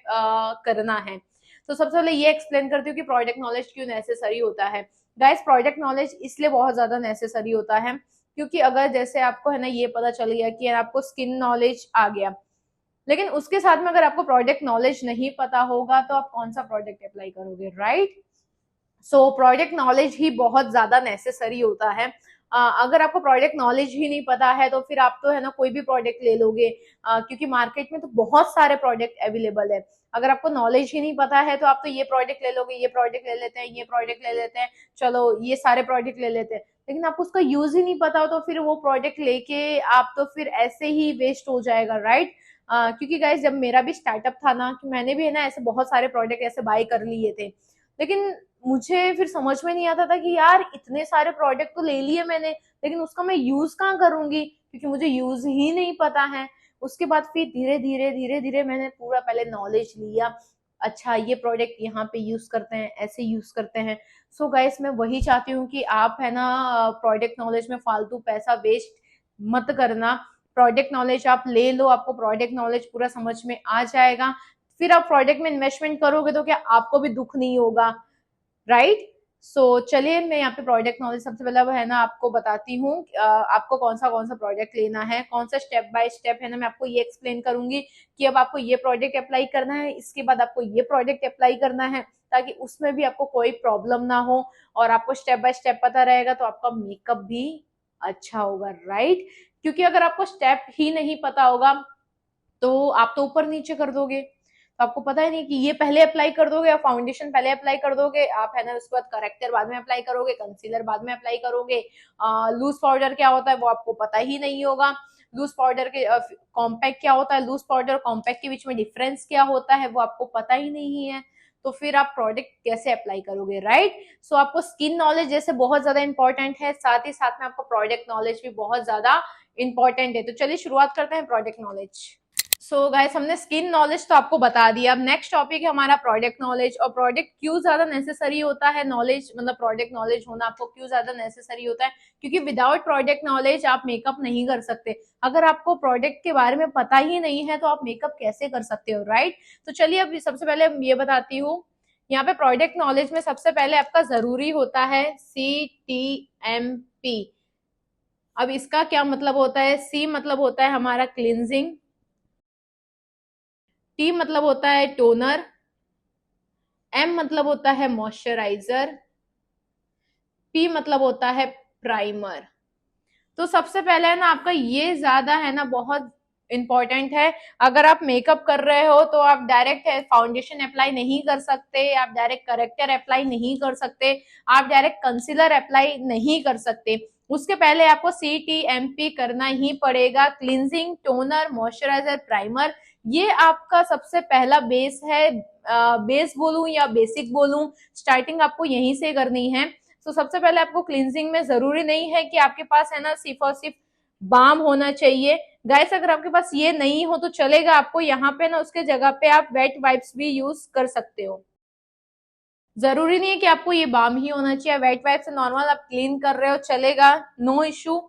करना है। तो सबसे पहले ये एक्सप्लेन करती हूँ कि प्रोडक्ट नॉलेज क्यों नेसेसरी होता है। गाइस, प्रोडक्ट नॉलेज इसलिए बहुत ज्यादा नेसेसरी होता है क्योंकि अगर जैसे आपको है ना ये पता चल गया कि आपको स्किन नॉलेज आ गया, लेकिन उसके साथ में अगर आपको प्रोडक्ट नॉलेज नहीं पता होगा तो आप कौन सा प्रोडक्ट अप्लाई करोगे, राइट। सो प्रोडक्ट नॉलेज ही बहुत ज्यादा नेसेसरी होता है। अगर आपको प्रोडक्ट नॉलेज ही नहीं पता है तो फिर आप तो है ना कोई भी प्रोडक्ट ले लोगे, क्योंकि मार्केट में तो बहुत सारे प्रोडक्ट अवेलेबल है। अगर आपको नॉलेज ही नहीं पता है तो आप तो ये प्रोडक्ट ले लोगे, ये प्रोडक्ट ले लेते हैं, ये प्रोडक्ट ले लेते हैं, चलो ये सारे प्रोडक्ट ले लेते हैं, लेकिन आपको उसका यूज ही नहीं पता हो तो फिर वो प्रोडक्ट लेके आप तो फिर ऐसे ही वेस्ट हो जाएगा, राइट। क्योंकि गाइस, जब मेरा भी स्टार्टअप था ना, कि मैंने भी है ना ऐसे बहुत सारे प्रोडक्ट ऐसे बाय कर लिए थे, लेकिन मुझे फिर समझ में नहीं आता था कि यार इतने सारे प्रोडक्ट तो ले लिए मैंने, लेकिन उसका मैं यूज कहाँ करूंगी, क्योंकि मुझे यूज ही नहीं पता है। उसके बाद फिर धीरे धीरे मैंने पूरा पहले नॉलेज लिया, अच्छा ये प्रोडक्ट यहाँ पे यूज करते हैं, ऐसे यूज करते हैं। सो गाइस, मैं वही चाहती हूँ कि आप है ना प्रोडक्ट नॉलेज में फालतू पैसा वेस्ट मत करना। प्रोडक्ट नॉलेज आप ले लो, आपको प्रोडक्ट नॉलेज पूरा समझ में आ जाएगा, फिर आप प्रोडक्ट में इन्वेस्टमेंट करोगे तो क्या आपको भी दुख नहीं होगा, राइट। सो चलिए मैं यहाँ पे प्रोडक्ट नॉलेज सबसे पहले है ना आपको बताती हूँ आपको कौन सा प्रोडक्ट लेना है, कौन सा स्टेप बाय स्टेप है ना मैं आपको ये एक्सप्लेन करूंगी कि अब आपको ये प्रोडक्ट अप्लाई करना है, इसके बाद आपको ये प्रोडक्ट अप्लाई करना है, ताकि उसमें भी आपको कोई प्रॉब्लम ना हो और आपको स्टेप बाय स्टेप पता रहेगा तो आपका मेकअप भी अच्छा होगा, राइट। क्योंकि अगर आपको स्टेप ही नहीं पता होगा तो आप तो ऊपर नीचे कर दोगे, तो आपको पता ही नहीं कि ये पहले अप्लाई कर दोगे, आप फाउंडेशन पहले अप्लाई कर दोगे, आप है ना उसके बाद करेक्टर बाद में अप्लाई करोगे, कंसीलर बाद में अप्लाई करोगे, लूज पाउडर क्या होता है वो आपको पता ही नहीं होगा, लूज पाउडर के कॉम्पैक्ट क्या होता है, लूज पाउडर कॉम्पैक्ट के बीच में डिफरेंस क्या होता है वो आपको पता ही नहीं है, तो फिर आप प्रोडक्ट कैसे अप्लाई करोगे, राइट। सो आपको स्किन नॉलेज जैसे बहुत ज्यादा इंपॉर्टेंट है, साथ ही साथ में आपको प्रोडक्ट नॉलेज भी बहुत ज्यादा इंपॉर्टेंट है। तो चलिए शुरुआत करते हैं प्रोडक्ट नॉलेज। सो गाइस, हमने स्किन नॉलेज तो आपको बता दिया, अब नेक्स्ट टॉपिक है हमारा प्रोडक्ट नॉलेज। और प्रोडक्ट क्यों ज्यादा नेसेसरी होता है, नॉलेज मतलब प्रोडक्ट नॉलेज होना आपको क्यों ज्यादा नेसेसरी होता है, क्योंकि विदाउट प्रोडक्ट नॉलेज आप मेकअप नहीं कर सकते। अगर आपको प्रोडक्ट के बारे में पता ही नहीं है तो आप मेकअप कैसे कर सकते हो, राइट। तो चलिए अब सबसे पहले ये बताती हूँ, यहाँ पे प्रोडक्ट नॉलेज में सबसे पहले आपका जरूरी होता है CTMP। अब इसका क्या मतलब होता है, C मतलब होता है हमारा क्लिनजिंग, T मतलब होता है टोनर, M मतलब होता है मॉइस्चराइजर, P मतलब होता है प्राइमर। तो सबसे पहले है ना आपका ये ज्यादा है ना बहुत इंपॉर्टेंट है। अगर आप मेकअप कर रहे हो तो आप डायरेक्ट फाउंडेशन अप्लाई नहीं कर सकते, आप डायरेक्ट करेक्टर अप्लाई नहीं कर सकते, आप डायरेक्ट कंसीलर अप्लाई नहीं कर सकते। उसके पहले आपको CTMP करना ही पड़ेगा, क्लिनजिंग, टोनर, मॉइस्चराइजर, प्राइमर। ये आपका सबसे पहला बेस है, बेस बोलूं या बेसिक बोलूं, स्टार्टिंग आपको यहीं से करनी है। तो सबसे पहले आपको क्लिनजिंग में जरूरी नहीं है कि आपके पास है ना सिर्फ और सिर्फ बाम होना चाहिए। गाइस, अगर आपके पास ये नहीं हो तो चलेगा, आपको यहाँ पे ना उसके जगह पे आप वेट वाइप्स भी यूज कर सकते हो, जरूरी नहीं है कि आपको ये बाम ही होना चाहिए, वेट वाइप से नॉर्मल आप क्लीन कर रहे हो चलेगा, no issue.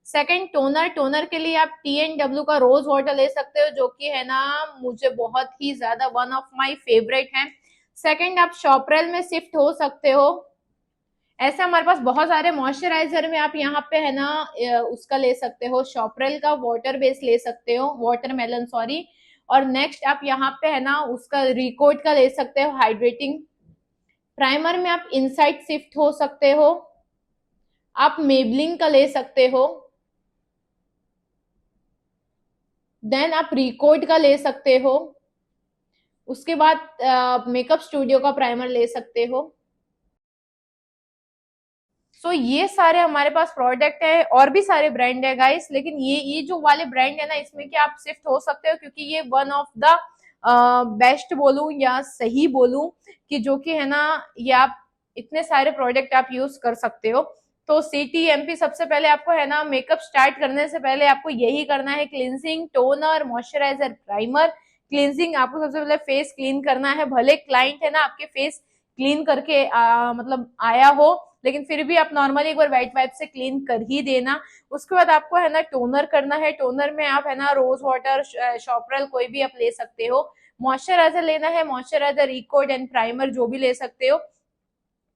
Second toner, toner के लिए आप TNW का रोज वाटर ले सकते हो, जो कि है ना मुझे बहुत ही ज्यादा वन ऑफ माय फेवरेट है। सेकंड, आप शॉपरेल में शिफ्ट हो सकते हो, ऐसे हमारे पास बहुत सारे मॉइस्चराइजर में आप यहाँ पे है ना उसका ले सकते हो, शॉपरेल का वाटर बेस ले सकते हो, वाटरमेलन सॉरी। और नेक्स्ट आप यहाँ पे है ना उसका रिकोट का ले सकते हो हाइड्रेटिंग। प्राइमर में आप इनसाइट शिफ्ट हो सकते हो, आप मेबलिन का ले सकते हो, देन आप रिकोट का ले सकते हो, उसके बाद मेकअप स्टूडियो का प्राइमर ले सकते हो। सो ये सारे हमारे पास प्रोडक्ट है, और भी सारे ब्रांड है गाइस, लेकिन ये जो वाले ब्रांड है ना इसमें क्या आप शिफ्ट हो सकते हो, क्योंकि ये वन ऑफ द बेस्ट बोलूं या सही बोलूं कि जो कि है ना ये आप इतने सारे प्रोडक्ट आप यूज कर सकते हो। तो CTMP सबसे पहले आपको है ना मेकअप स्टार्ट करने से पहले आपको यही करना है, cleansing, toner, moisturiser, primer. Cleansing आपको सबसे पहले फेस क्लीन करना है, भले क्लाइंट है ना आपके फेस क्लीन करके मतलब आया हो, लेकिन फिर भी आप नॉर्मली एक बार वेट वाइप से क्लीन कर ही देना। उसके बाद आपको है ना टोनर करना है, टोनर में आप है ना रोज वाटर, शॉपरल कोई भी आप ले सकते हो। मॉइस्चराइजर लेना है, मॉइस्चराइजर, रिकोड एंड प्राइमर जो भी ले सकते हो।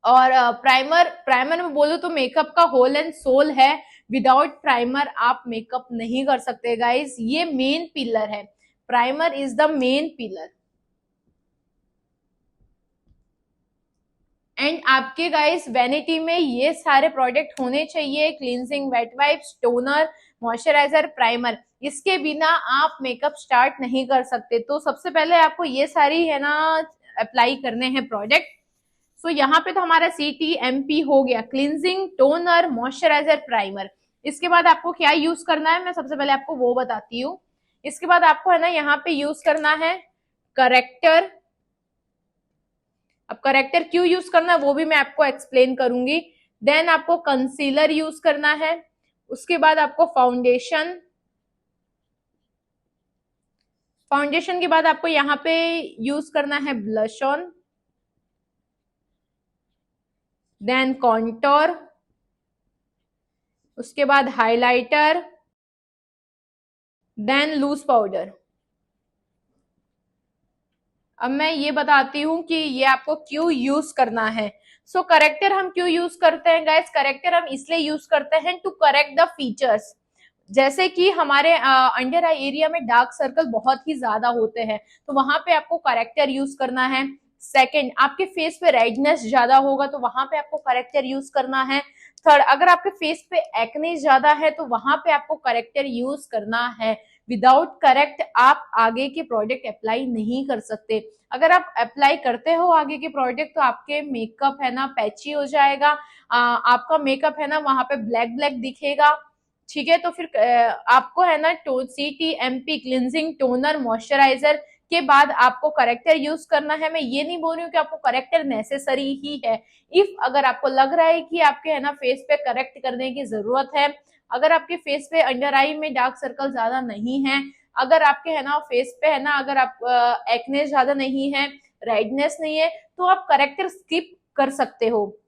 और प्राइमर में बोलूं तो मेकअप का होल एंड सोल है, विदाउट प्राइमर आप मेकअप नहीं कर सकते गाइस, ये मेन पिलर है, primer is the main pillar. And आपके गाइस वैनिटी में ये सारे प्रोडक्ट होने चाहिए, cleansing, wet wipes, toner, moisturiser, primer. इसके बिना आप मेकअप स्टार्ट नहीं कर सकते। तो सबसे पहले आपको ये सारी है ना अप्लाई करने हैं प्रोडक्ट। सो यहाँ पे तो हमारा CTMP हो गया, क्लींजिंग, टोनर, मॉइस्चराइजर, प्राइमर। इसके बाद आपको क्या यूज करना है मैं सबसे पहले आपको वो बताती हूँ। इसके बाद आपको है ना यहाँ पे यूज करना है करेक्टर। अब करेक्टर क्यों यूज करना है वो भी मैं आपको एक्सप्लेन करूंगी। देन आपको कंसीलर यूज करना है, उसके बाद आपको फाउंडेशन, फाउंडेशन के बाद आपको यहाँ पे यूज करना है ब्लश ऑन, देन कॉन्टोर, उसके बाद हाइलाइटर, देन लूज पाउडर। अब मैं ये बताती हूँ कि ये आपको क्यों यूज करना है। सो करेक्टर हम क्यों यूज करते हैं गाइस, करेक्टर हम इसलिए यूज करते हैं टू करेक्ट द फीचर्स। जैसे कि हमारे अंडर आई एरिया में डार्क सर्कल बहुत ही ज्यादा होते हैं, तो वहां पे आपको करेक्टर यूज करना है। सेकंड, आपके फेस पे रेडनेस ज्यादा होगा तो वहां पे आपको करेक्टर यूज करना है। थर्ड, अगर आपके फेस पे एक्ने ज्यादा है तो वहां पे आपको करेक्टर यूज करना है। विदाउट करेक्ट आप आगे के प्रोडक्ट अप्लाई नहीं कर सकते। अगर आप अप्लाई करते हो आगे के प्रोडक्ट तो आपके मेकअप है ना पैची हो जाएगा, आपका मेकअप है ना वहां पे ब्लैक ब्लैक दिखेगा। ठीक है, तो फिर आपको है ना CTMP, क्लिंजिंग, टोनर, मॉइस्चराइजर के बाद आपको करेक्टर यूज करना है। मैं ये नहीं बोल रही हूँ कि आपको करेक्टर नेसेसरी ही है। इफ अगर आपको लग रहा है कि आपके है ना फेस पे करेक्ट करने की जरूरत है, अगर आपके फेस पे अंडर आई में डार्क सर्कल ज्यादा नहीं है, अगर आपके है ना फेस पे है ना अगर आप एक्ने ज्यादा नहीं है, रेडनेस नहीं है, तो आप करेक्टर स्किप कर सकते हो।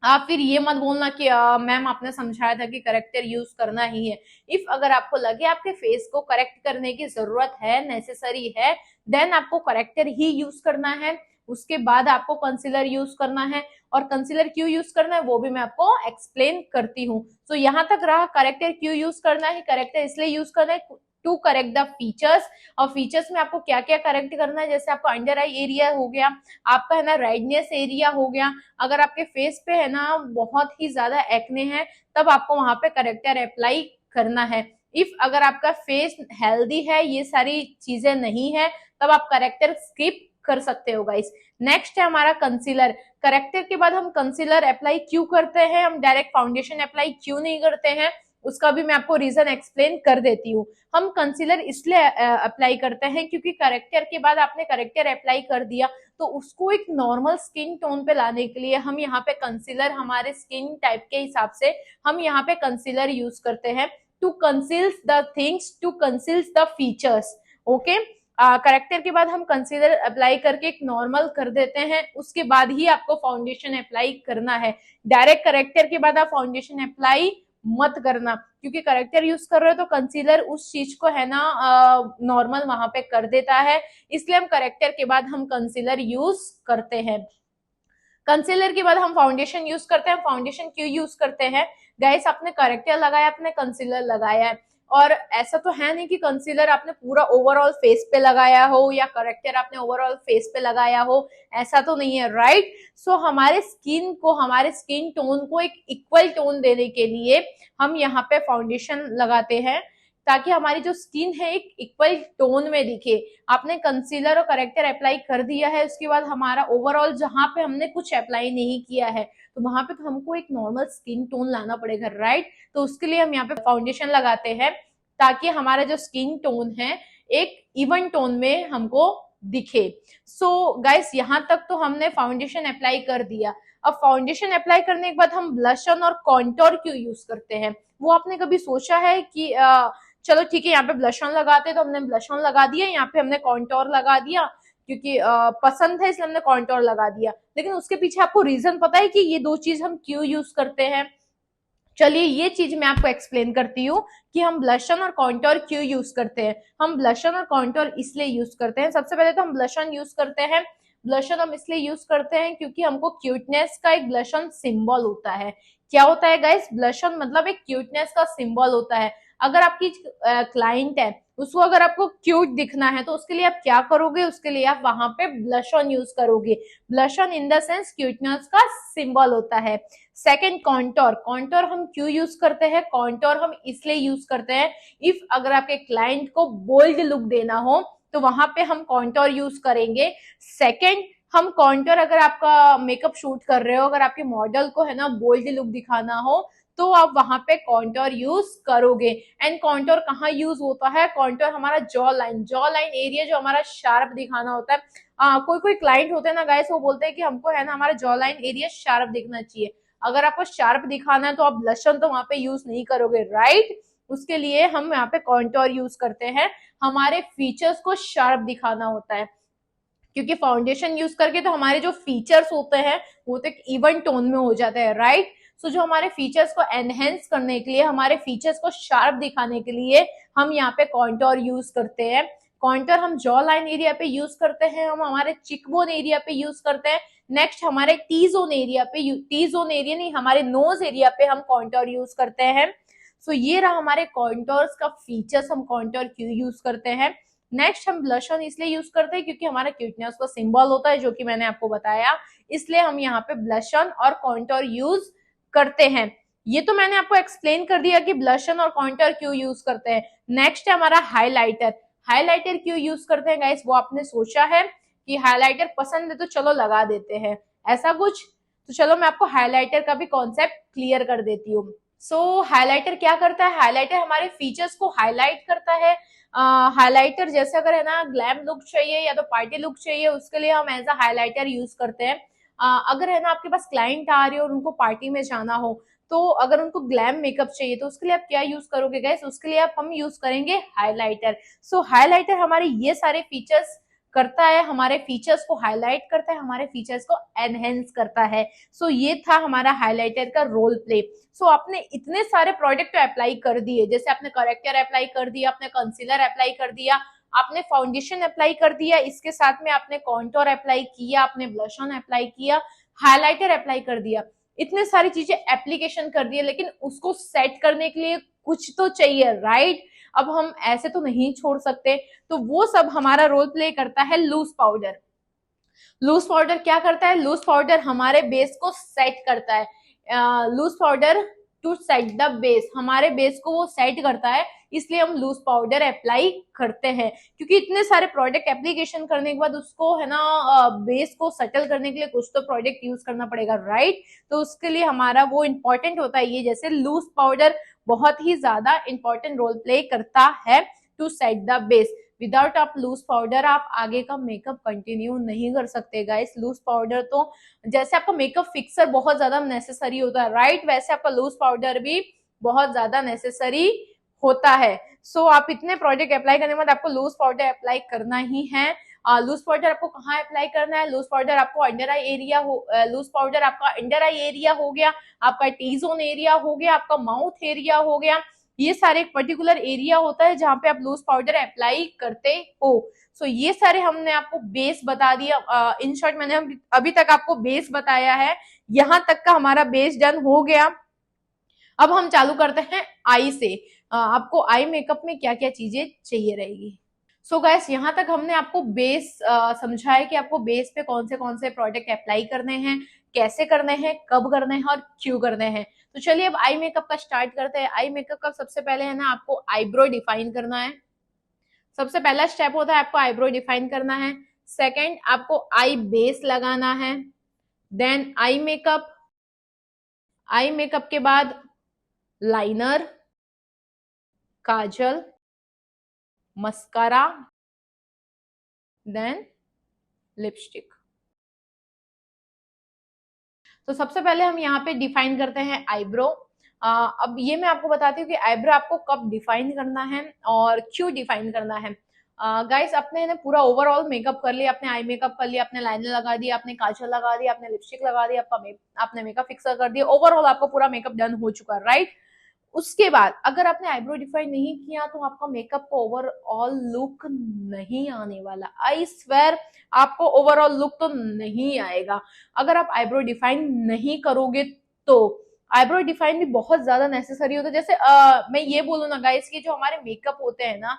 आप फिर ये मत बोलना कि मैम आपने समझाया था कि करेक्टर यूज करना ही है। इफ अगर आपको लगे आपके फेस को करेक्ट करने की जरूरत है, नेसेसरी है, देन आपको करेक्टर ही यूज करना है। उसके बाद आपको कंसीलर यूज करना है, और कंसीलर क्यों यूज करना है वो भी मैं आपको एक्सप्लेन करती हूँ। तो यहाँ तक रहा करेक्टर क्यों यूज करना है। करेक्टर इसलिए यूज करना है टू करेक्ट द फीचर्स, और फीचर्स में आपको क्या क्या करेक्ट करना है, जैसे आपको अंडर आई एरिया हो गया, आपका है ना रेडनेस एरिया हो गया, अगर आपके फेस पे है ना बहुत ही ज्यादा एक्ने है तब आपको वहां पे करेक्टर अप्लाई करना है। इफ अगर आपका फेस हेल्दी है, ये सारी चीजें नहीं है, तब आप करेक्टर स्किप कर सकते हो गाइस। नेक्स्ट है हमारा कंसीलर। करेक्टर के बाद हम कंसीलर अप्लाई क्यों करते हैं, हम डायरेक्ट फाउंडेशन अप्लाई क्यों नहीं करते हैं, उसका भी मैं आपको रीजन एक्सप्लेन कर देती हूँ। हम कंसीलर इसलिए अप्लाई करते हैं क्योंकि करेक्टर के बाद आपने करेक्टर अप्लाई कर दिया तो उसको एक नॉर्मल स्किन टोन पे लाने के लिए हम यहाँ पे कंसीलर, हमारे स्किन टाइप के हिसाब से हम यहाँ पे कंसीलर यूज करते हैं to conceal the things, to conceal the features. Okay, corrector के बाद हम कंसीलर अप्लाई करके एक नॉर्मल कर देते हैं, उसके बाद ही आपको फाउंडेशन अप्लाई करना है। डायरेक्ट करेक्टर के बाद आप फाउंडेशन अप्लाई मत करना, क्योंकि करेक्टर यूज कर रहे हो तो कंसीलर उस चीज को है ना नॉर्मल वहां पे कर देता है, इसलिए हम करेक्टर के बाद हम कंसीलर यूज करते हैं। कंसीलर के बाद हम फाउंडेशन यूज करते हैं। फाउंडेशन क्यों यूज करते हैं गाइस, आपने करेक्टर लगाया, आपने कंसीलर लगाया है, और ऐसा तो है नहीं कि कंसीलर आपने पूरा ओवरऑल फेस पे लगाया हो या करेक्टर आपने ओवरऑल फेस पे लगाया हो, ऐसा तो नहीं है, राइट। सो हमारे स्किन को, हमारे स्किन टोन को एक इक्वल टोन देने के लिए हम यहाँ पे फाउंडेशन लगाते हैं, ताकि हमारी जो स्किन है एक इक्वल टोन में दिखे। आपने कंसीलर और करेक्टर अप्लाई कर दिया है, उसके बाद हमारा ओवरऑल जहां पे हमने कुछ अप्लाई नहीं किया है तो वहां पे तो हमको एक नॉर्मल स्किन टोन लाना पड़ेगा, राइट। तो उसके लिए हम यहाँ पे फाउंडेशन लगाते हैं ताकि हमारा जो स्किन टोन है एक इवन टोन में हमको दिखे। सो गाइस, यहाँ तक तो हमने फाउंडेशन अप्लाई कर दिया। अब फाउंडेशन अप्लाई करने के बाद हम ब्लशन और कॉन्टोर क्यों यूज करते हैं, वो आपने कभी सोचा है कि चलो ठीक है, यहाँ पे ब्लशन लगाते तो हमने ब्लशन लगा दिया, यहाँ पे हमने कॉन्टोर लगा दिया क्योंकि पसंद है इसलिए हमने कॉन्टोर लगा दिया, लेकिन उसके पीछे आपको रीजन पता है कि ये दो चीज हम क्यों यूज करते हैं? चलिए ये चीज मैं आपको एक्सप्लेन करती हूँ कि हम ब्लशन और कॉन्टोर क्यों यूज करते हैं। हम ब्लशन और कॉन्टोर इसलिए यूज करते हैं, सबसे पहले तो हम ब्लशन यूज करते हैं। ब्लशन हम इसलिए यूज करते हैं क्योंकि हमको क्यूटनेस का एक ब्लशन सिंबल होता है। क्या होता है गाइस? ब्लशन मतलब एक क्यूटनेस का सिंबल होता है। अगर आपकी क्लाइंट है, उसको अगर आपको क्यूट दिखना है तो उसके लिए आप क्या करोगे? उसके लिए आप वहां पे ब्लशन यूज करोगे। ब्लशन इन द सेंस क्यूटनेस का सिंबल होता है। Second, contour. कॉन्टोर हम क्यों यूज करते हैं? कॉन्टोर हम इसलिए यूज करते हैं इफ अगर आपके क्लाइंट को बोल्ड लुक देना हो तो वहां पे हम कॉन्टोर यूज करेंगे। सेकेंड, हम कॉन्टोर, अगर आपका मेकअप शूट कर रहे हो, अगर आपके मॉडल को है ना बोल्ड लुक दिखाना हो तो आप वहां पे कॉन्टोर यूज करोगे। एंड कॉन्टोर कहाँ यूज होता है? कॉन्टोर हमारा जॉ लाइन एरिया जो हमारा शार्प दिखाना होता है। कोई कोई क्लाइंट होते हैं ना गाइस, वो बोलते हैं कि हमको है ना हमारा जॉ लाइन एरिया शार्प दिखना चाहिए। अगर आपको शार्प दिखाना है तो आप ब्लशन तो वहां पे यूज नहीं करोगे, राइट। उसके लिए हम यहाँ पे कॉन्टोर यूज करते हैं, हमारे फीचर्स को शार्प दिखाना होता है। क्योंकि फाउंडेशन यूज करके तो हमारे जो फीचर्स होते हैं वो तो एक इवन टोन में हो जाते हैं, राइट। सो जो हमारे फीचर्स को एनहेंस करने के लिए, हमारे फीचर्स को शार्प दिखाने के लिए हम यहाँ पे कॉन्टोर यूज करते हैं। कॉन्टोर हम जॉ लाइन एरिया पे यूज करते हैं, हम हमारे चिकबोन एरिया पे यूज करते हैं। नेक्स्ट हमारे टी जोन एरिया पे, टी जोन एरिया नहीं, हमारे नोज एरिया पे हम कॉन्टोर यूज करते हैं। सो ये रहा हमारे कॉन्टोर्स का फीचर्स, हम कॉन्टोर क्यों यूज करते हैं। नेक्स्ट, हम ब्लशन इसलिए यूज करते हैं क्योंकि हमारा क्यूटनेस का सिंबल होता है, जो कि मैंने आपको बताया, इसलिए हम यहाँ पे ब्लशन और कॉन्टोर यूज करते हैं। ये तो मैंने आपको एक्सप्लेन कर दिया कि ब्लशन और कॉन्टोर क्यों यूज करते हैं। नेक्स्ट है हमारा हाइलाइटर। हाइलाइटर क्यों यूज करते हैं गाइस? वो आपने सोचा है कि हाइलाइटर पसंद है तो चलो लगा देते हैं, ऐसा कुछ? तो चलो मैं आपको हाइलाइटर का भी कॉन्सेप्ट क्लियर कर देती हूँ। सो हाइलाइटर क्या करता है? हाइलाइटर हमारे फीचर्स को हाईलाइट करता है। हाइलाइटर जैसे अगर है ना ग्लैम लुक चाहिए या तो पार्टी लुक चाहिए, उसके लिए हम एज अ हाइलाइटर यूज करते हैं। अगर है ना आपके पास क्लाइंट आ रहे हो और उनको पार्टी में जाना हो, तो अगर उनको ग्लैम मेकअप चाहिए तो उसके लिए आप क्या यूज करोगे गाइस? उसके लिए आप हम यूज करेंगे हाइलाइटर। सो हाइलाइटर हमारे ये सारे फीचर्स करता है, हमारे फीचर्स को हाईलाइट करता है, हमारे फीचर्स को एनहेंस करता है। सो ये था हमारा हाइलाइटर का रोल प्ले। सो आपने इतने सारे प्रोडक्ट अप्लाई कर दिए, जैसे आपने करेक्टर अप्लाई कर दिया, आपने कंसीलर अप्लाई कर दिया, आपने फाउंडेशन अप्लाई कर दिया, इसके साथ में आपने कॉन्टोर अप्लाई किया, आपने ब्लशन अप्लाई किया, हाइलाइटर अप्लाई कर दिया, इतने सारी चीजें एप्लीकेशन कर दिए, लेकिन उसको सेट करने के लिए कुछ तो चाहिए, राइट। अब हम ऐसे तो नहीं छोड़ सकते, तो वो सब हमारा रोल प्ले करता है लूज पाउडर। लूज पाउडर क्या करता है? लूज पाउडर हमारे बेस को सेट करता है। Loose powder to set the base, हमारे बेस को वो सेट करता है, इसलिए हम लूज पाउडर अप्लाई करते हैं। क्योंकि इतने सारे प्रोडक्ट एप्लीकेशन करने के बाद उसको है ना बेस को सेटल करने के लिए कुछ तो प्रोडक्ट यूज करना पड़ेगा, राइट। तो उसके लिए हमारा वो इंपॉर्टेंट होता है, ये जैसे लूज पाउडर बहुत ही ज्यादा इंपॉर्टेंट रोल प्ले करता है to set the base. Without आप लूज पाउडर आप आगे का मेकअप कंटिन्यू नहीं कर सकते गाइस। लूज पाउडर तो जैसे आपका मेकअप फिक्सर बहुत ज्यादा नेसेसरी होता है, राइट, वैसे आपका लूज पाउडर भी बहुत ज्यादा नेसेसरी होता है। सो आप इतने प्रोडक्ट अप्लाई करने के बाद आपको लूज पाउडर अप्लाई करना ही है। लूज पाउडर आपको कहाँ अप्लाई करना है? लूज पाउडर आपको अंडर आई एरिया हो, लूज पाउडर आपका अंडर आई एरिया हो गया, आपका टी जोन एरिया हो गया, आपका माउथ एरिया हो गया, ये सारे एक पर्टिकुलर एरिया होता है जहां पे आप लूज पाउडर अप्लाई करते हो। सो ये सारे हमने आपको बेस बता दिया। इन शॉर्ट मैंने अभी तक आपको बेस बताया है, यहां तक का हमारा बेस डन हो गया। अब हम चालू करते हैं आई से। आपको आई मेकअप में क्या क्या चीजें चाहिए रहेगी। सो गाइस, यहाँ तक हमने आपको बेस समझा है कि आपको बेस पे कौन से प्रोडक्ट अप्लाई करने हैं, कैसे करने हैं, कब करने हैं और क्यों करने हैं। तो चलिए अब आई मेकअप का स्टार्ट करते हैं। आई मेकअप का सबसे पहले है ना आपको आईब्रो डिफाइन करना है। सबसे पहला स्टेप होता है आपको आईब्रो डिफाइन करना है। सेकंड, आपको आई बेस लगाना है, then eye makeup, eye makeup के बाद liner, kajal, mascara, then lipstick. तो सबसे पहले हम यहाँ पे डिफाइन करते हैं आईब्रो। अब ये मैं आपको बताती हूँ कि आईब्रो आपको कब डिफाइन करना है और क्यों डिफाइन करना है। गाइस, आपने ना पूरा ओवरऑल मेकअप कर लिया, आपने आई मेकअप कर लिया, आपने लाइनर लगा दिया, आपने काजल लगा दिया, आपने लिपस्टिक लगा दिया, आपने मेकअप फिक्सर कर दिया, ओवरऑल आपका पूरा मेकअप डन हो चुका है, राइट। उसके बाद अगर आपने आईब्रो डिफाइन नहीं किया तो आपका मेकअप का ओवरऑल लुक नहीं आने वाला। आई स्वेयर, आपको ओवरऑल लुक तो नहीं आएगा अगर आप आईब्रो डिफाइन नहीं करोगे। तो आईब्रो डिफाइन भी बहुत ज्यादा नेसेसरी होता है। जैसे मैं ये बोलूँ ना गाइस कि जो हमारे मेकअप होते हैं ना,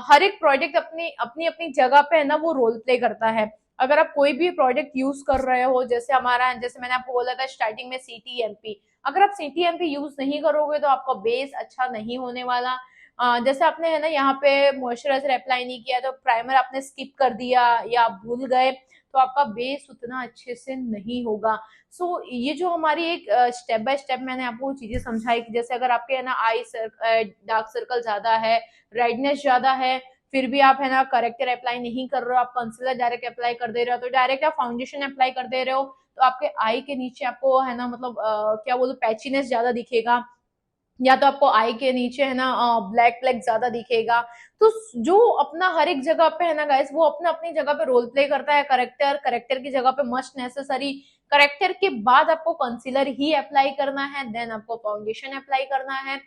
हर एक प्रोडक्ट अपनी अपनी अपनी जगह पे है ना वो रोल प्ले करता है। अगर आप कोई भी प्रोडक्ट यूज कर रहे हो, जैसे मैंने आपको बोला था स्टार्टिंग में CTMP, अगर आप CTMP यूज नहीं करोगे तो आपका बेस अच्छा नहीं होने वाला। जैसे आपने है ना यहाँ पे मॉइस्चराइजर अप्लाई नहीं किया तो प्राइमर आपने स्किप कर दिया या आप भूल गए तो आपका बेस उतना अच्छे से नहीं होगा। सो ये जो हमारी एक स्टेप बाय स्टेप मैंने आपको चीजें समझाई कि जैसे अगर आपके है ना डार्क सर्कल ज्यादा है, रेडनेस ज्यादा है, फिर भी आप है ना करेक्टर अप्लाई नहीं कर रहे हो, आप कंसीलर डायरेक्ट अप्लाई कर दे रहे हो, तो डायरेक्ट आप फाउंडेशन अप्लाई कर दे रहे हो तो आपके आई के नीचे आपको है ना मतलब क्या बोलूं पैचीनेस ज्यादा दिखेगा, या तो आपको आई के नीचे है ना ब्लैक ब्लैक ज्यादा दिखेगा। तो जो अपना हर एक जगह पे है ना गाइस वो अपना अपनी जगह पे रोल प्ले करता है। करेक्टर करेक्टर की जगह पे मस्ट नेसेसरी, करेक्टर के बाद आपको कंसीलर ही अप्लाई करना है, देन आपको फाउंडेशन अप्लाई करना है।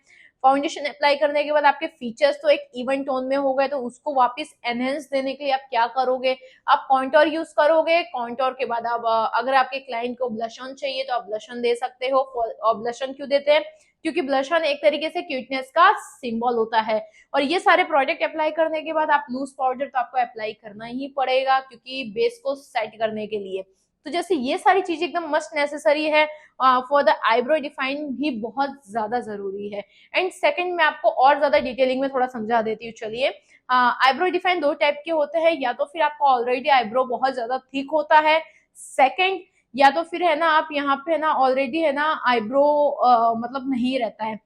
फाउंडेशन अप्लाई करने के बाद आपके फीचर्स तो एक इवन टोन में हो गए, तो उसको वापस एनहेंस देने के लिए आप क्या करोगे, आप कॉन्टोर यूज करोगे। कॉन्टोर के बाद आप अगर आपके क्लाइंट को ब्लश ऑन चाहिए तो आप ब्लश ऑन दे सकते हो। और ब्लश ऑन क्यों देते हैं, क्योंकि ब्लश ऑन एक तरीके से क्यूटनेस का सिंबल होता है। और ये सारे प्रोडक्ट अप्लाई करने के बाद आप लूज पाउडर तो आपको अप्लाई करना ही पड़ेगा क्योंकि बेस को सेट करने के लिए। तो जैसे ये सारी चीजें एकदम मस्ट नेसेसरी है फॉर द आईब्रो डिफाइन भी बहुत ज्यादा जरूरी है। एंड सेकंड मैं आपको और ज्यादा डिटेलिंग में थोड़ा समझा देती हूँ। चलिए, आईब्रो डिफाइन दो टाइप के होते हैं, या तो फिर आपका ऑलरेडी आईब्रो बहुत ज्यादा थिक होता है, सेकंड, या तो फिर है ना आप यहाँ पे है ना ऑलरेडी है ना आईब्रो मतलब नहीं रहता है।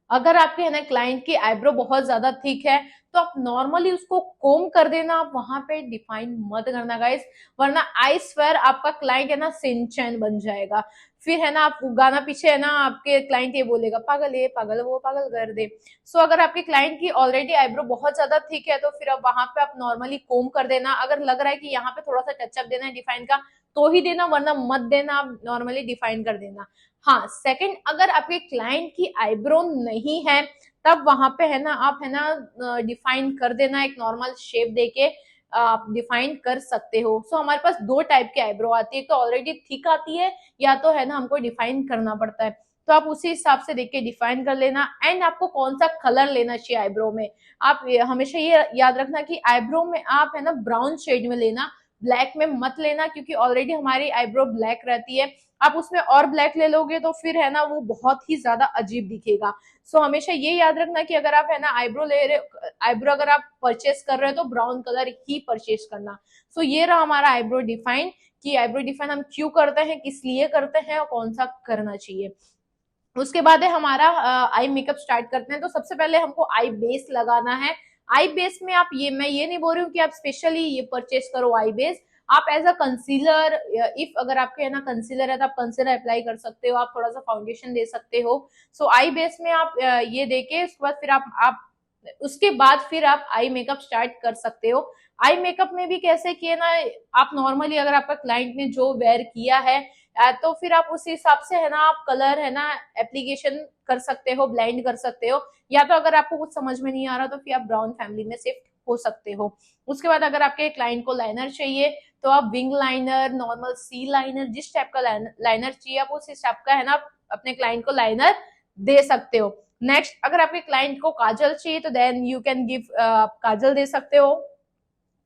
अगर आपके है ना क्लाइंट की आईब्रो बहुत ज्यादा थिक है तो आप नॉर्मली उसको कोम कर देना, आप वहां पे डिफाइन मत करना गाइस, वरना आई स्वेयर आपका क्लाइंट है ना सिंचैन बन जाएगा। फिर है ना आप गाना पीछे है ना आपके क्लाइंट ये बोलेगा पागल ये पागल वो पागल कर दे। सो अगर आपके क्लाइंट की ऑलरेडी आईब्रो बहुत ज्यादा थिक है तो फिर अब वहां पे आप नॉर्मली कोम कर देना। अगर लग रहा है कि यहाँ पे थोड़ा सा टचअप देना है डिफाइन का तो ही देना, वरना मत देना, आप नॉर्मली डिफाइन कर देना। हाँ, सेकंड, अगर आपके क्लाइंट की आईब्रो नहीं है तब वहां पे है ना आप है ना डिफाइन कर देना, एक नॉर्मल शेप देके आप डिफाइन कर सकते हो। सो हमारे पास दो टाइप की आईब्रो आती है, तो ऑलरेडी थिक आती है या तो है ना हमको डिफाइन करना पड़ता है। तो आप उसी हिसाब से देख के डिफाइन कर लेना। एंड आपको कौन सा कलर लेना चाहिए आईब्रो में, आप हमेशा ये याद रखना कि आईब्रो में आप है ना ब्राउन शेड में लेना, ब्लैक में मत लेना, क्योंकि ऑलरेडी हमारी आईब्रो ब्लैक रहती है। आप उसमें और ब्लैक ले लोगे तो फिर है ना वो बहुत ही ज्यादा अजीब दिखेगा। सो हमेशा ये याद रखना कि अगर आप है ना आईब्रो ले रहे, आईब्रो अगर आप परचेस कर रहे हो तो ब्राउन कलर ही परचेस करना। सो ये रहा हमारा आईब्रो डिफाइन, कि आईब्रो डिफाइन हम क्यों करते हैं, किस लिए करते हैं और कौन सा करना चाहिए। उसके बाद है हमारा आई मेकअप स्टार्ट करते हैं। तो सबसे पहले हमको आई बेस लगाना है। आई बेस में आप मैं ये नहीं बोल रही हूँ कि आप स्पेशली ये परचेस करो आई बेस, आप एज अ कंसीलर, इफ अगर आपके है ना कंसीलर है तो आप कंसीलर अप्लाई कर सकते हो, आप थोड़ा सा फाउंडेशन दे सकते हो। सो आई बेस में आप ये देके उसके बाद फिर आप उसके बाद फिर आप आई मेकअप स्टार्ट कर सकते हो। आई मेकअप में भी कैसे किए ना, आप नॉर्मली अगर आपका क्लाइंट ने जो वेयर किया है तो फिर आप उस हिसाब से है ना आप कलर है ना एप्लीकेशन कर सकते हो, ब्लेंड कर सकते हो, या तो अगर आपको कुछ समझ में नहीं आ रहा तो फिर आप ब्राउन फैमिली में शिफ्ट हो सकते हो। उसके बाद अगर आपके क्लाइंट को लाइनर चाहिए तो आप विंग लाइनर, नॉर्मल सी लाइनर, जिस टाइप का लाइनर चाहिए आप उस हिसाब का है ना अपने क्लाइंट को लाइनर दे सकते हो। नेक्स्ट, अगर आपके क्लाइंट को काजल चाहिए तो देन यू कैन गिव काजल दे सकते हो।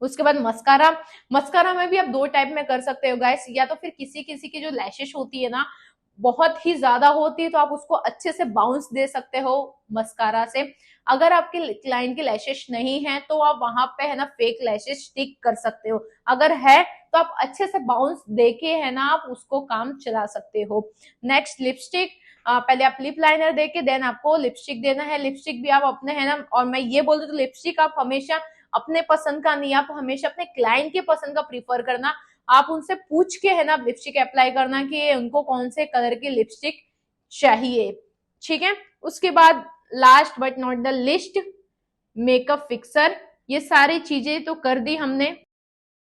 उसके बाद मस्कारा, मस्कारा में भी आप दो टाइप में कर सकते हो गाइस, या तो फिर किसी किसी की जो लैशेस होती है ना बहुत ही ज्यादा होती है तो आप उसको अच्छे से बाउंस दे सकते हो मस्कारा से। अगर आपके क्लाइंट की लैशेस नहीं है तो आप वहां पे है ना फेक लैशेस स्टिक कर सकते हो, अगर है तो आप अच्छे से बाउंस देके है ना आप उसको काम चला सकते हो। नेक्स्ट, लिपस्टिक, पहले आप लिप लाइनर देके देन आपको लिपस्टिक देना है। लिपस्टिक भी आप अपने है ना, और मैं ये बोल दूं तो लिपस्टिक आप हमेशा अपने पसंद का नहीं, आप हमेशा अपने क्लाइंट के पसंद का प्रीफर करना। आप उनसे पूछ के है ना लिपस्टिक अप्लाई करना कि उनको कौन से कलर की लिपस्टिक चाहिए, ठीक है। उसके बाद last but not the list, makeup fixer. ये सारी चीजें तो कर दी हमने।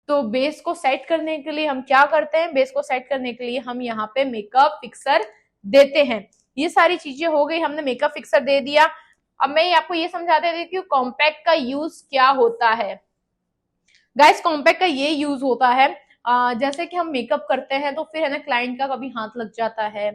तो बेस को सेट करने के लिए हम क्या करते हैं, बेस को सेट करने के लिए हम यहाँ पे मेकअप फिक्सर देते हैं। ये सारी चीजें हो गई, हमने मेकअप फिक्सर दे दिया। अब मैं आपको ये समझाते देती हूँ कॉम्पैक्ट का यूज क्या होता है। गाइस, कॉम्पैक्ट का ये यूज होता है जैसे कि हम मेकअप करते हैं तो फिर है ना क्लाइंट का कभी हाथ लग जाता है,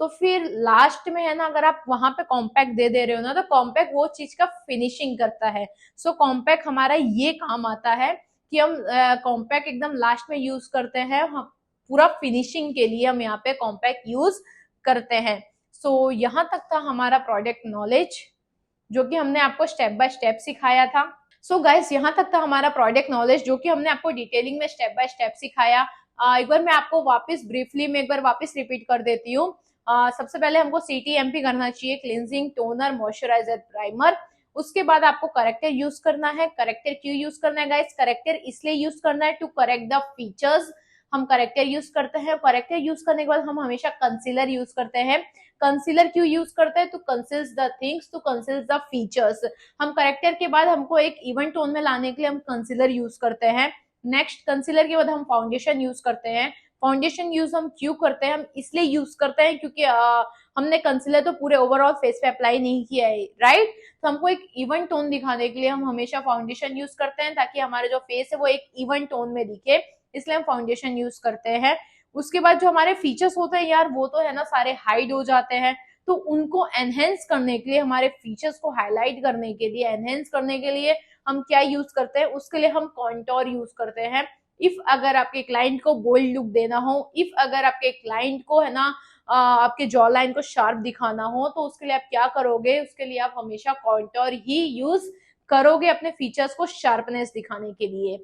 तो फिर लास्ट में है ना अगर आप वहां पे कॉम्पैक्ट दे दे रहे हो ना तो कॉम्पैक्ट वो चीज का फिनिशिंग करता है। सो कॉम्पैक्ट हमारा ये काम आता है कि हम कॉम्पैक्ट एकदम लास्ट में यूज करते हैं, हम पूरा फिनिशिंग के लिए हम यहाँ पे कॉम्पैक्ट यूज करते हैं। सो यहाँ तक था हमारा प्रोडक्ट नॉलेज जो कि हमने आपको स्टेप बाय स्टेप सिखाया था। सो गाइस, यहाँ तक था हमारा प्रोडक्ट नॉलेज जो कि हमने आपको डिटेलिंग में स्टेप बाय स्टेप सिखाया। एक बार मैं आपको वापस ब्रीफली में एक बार वापस रिपीट कर देती हूँ। सबसे पहले हमको CTMP करना चाहिए, क्लिनजिंग, टोनर, मॉइस्चराइजर, प्राइमर। उसके बाद आपको करेक्टर यूज करना है। करेक्टर क्यों यूज करना है गाइस, करेक्टर इसलिए यूज करना है टू करेक्ट द फीचर्स। हम करेक्टर यूज करते हैं, करेक्टर यूज करने के बाद हम हमेशा कंसीलर यूज करते हैं। कंसीलर क्यों यूज करते हैं, to conceals the things, to conceals the features. हम करेक्टर के बाद हमको एक इवन टोन में लाने के लिए हम कंसीलर यूज करते हैं। नेक्स्ट, कंसीलर के बाद हम फाउंडेशन यूज करते हैं। फाउंडेशन यूज हम क्यों करते हैं, हम इसलिए यूज करते हैं क्योंकि हमने कंसीलर तो पूरे ओवरऑल फेस पे अप्लाई नहीं किया है, राइट। तो हमको एक इवन टोन दिखाने के लिए हम हमेशा फाउंडेशन यूज करते हैं ताकि हमारा जो फेस है वो एक इवन टोन में दिखे, इसलिए हम फाउंडेशन यूज करते हैं। उसके बाद जो हमारे फीचर्स होते हैं यार वो तो है ना सारे हाइड हो जाते हैं, तो उनको एनहेंस करने के लिए, हमारे फीचर्स को हाईलाइट करने के लिए, एनहेंस करने के लिए हम क्या यूज करते हैं, उसके लिए हम कॉन्टोर यूज करते हैं। इफ अगर आपके क्लाइंट को बोल्ड लुक देना हो, इफ अगर आपके क्लाइंट को है ना आपके जॉ लाइन को शार्प दिखाना हो तो उसके लिए आप क्या करोगे, उसके लिए आप हमेशा कॉन्टोर ही यूज करोगे अपने फीचर्स को शार्पनेस दिखाने के लिए।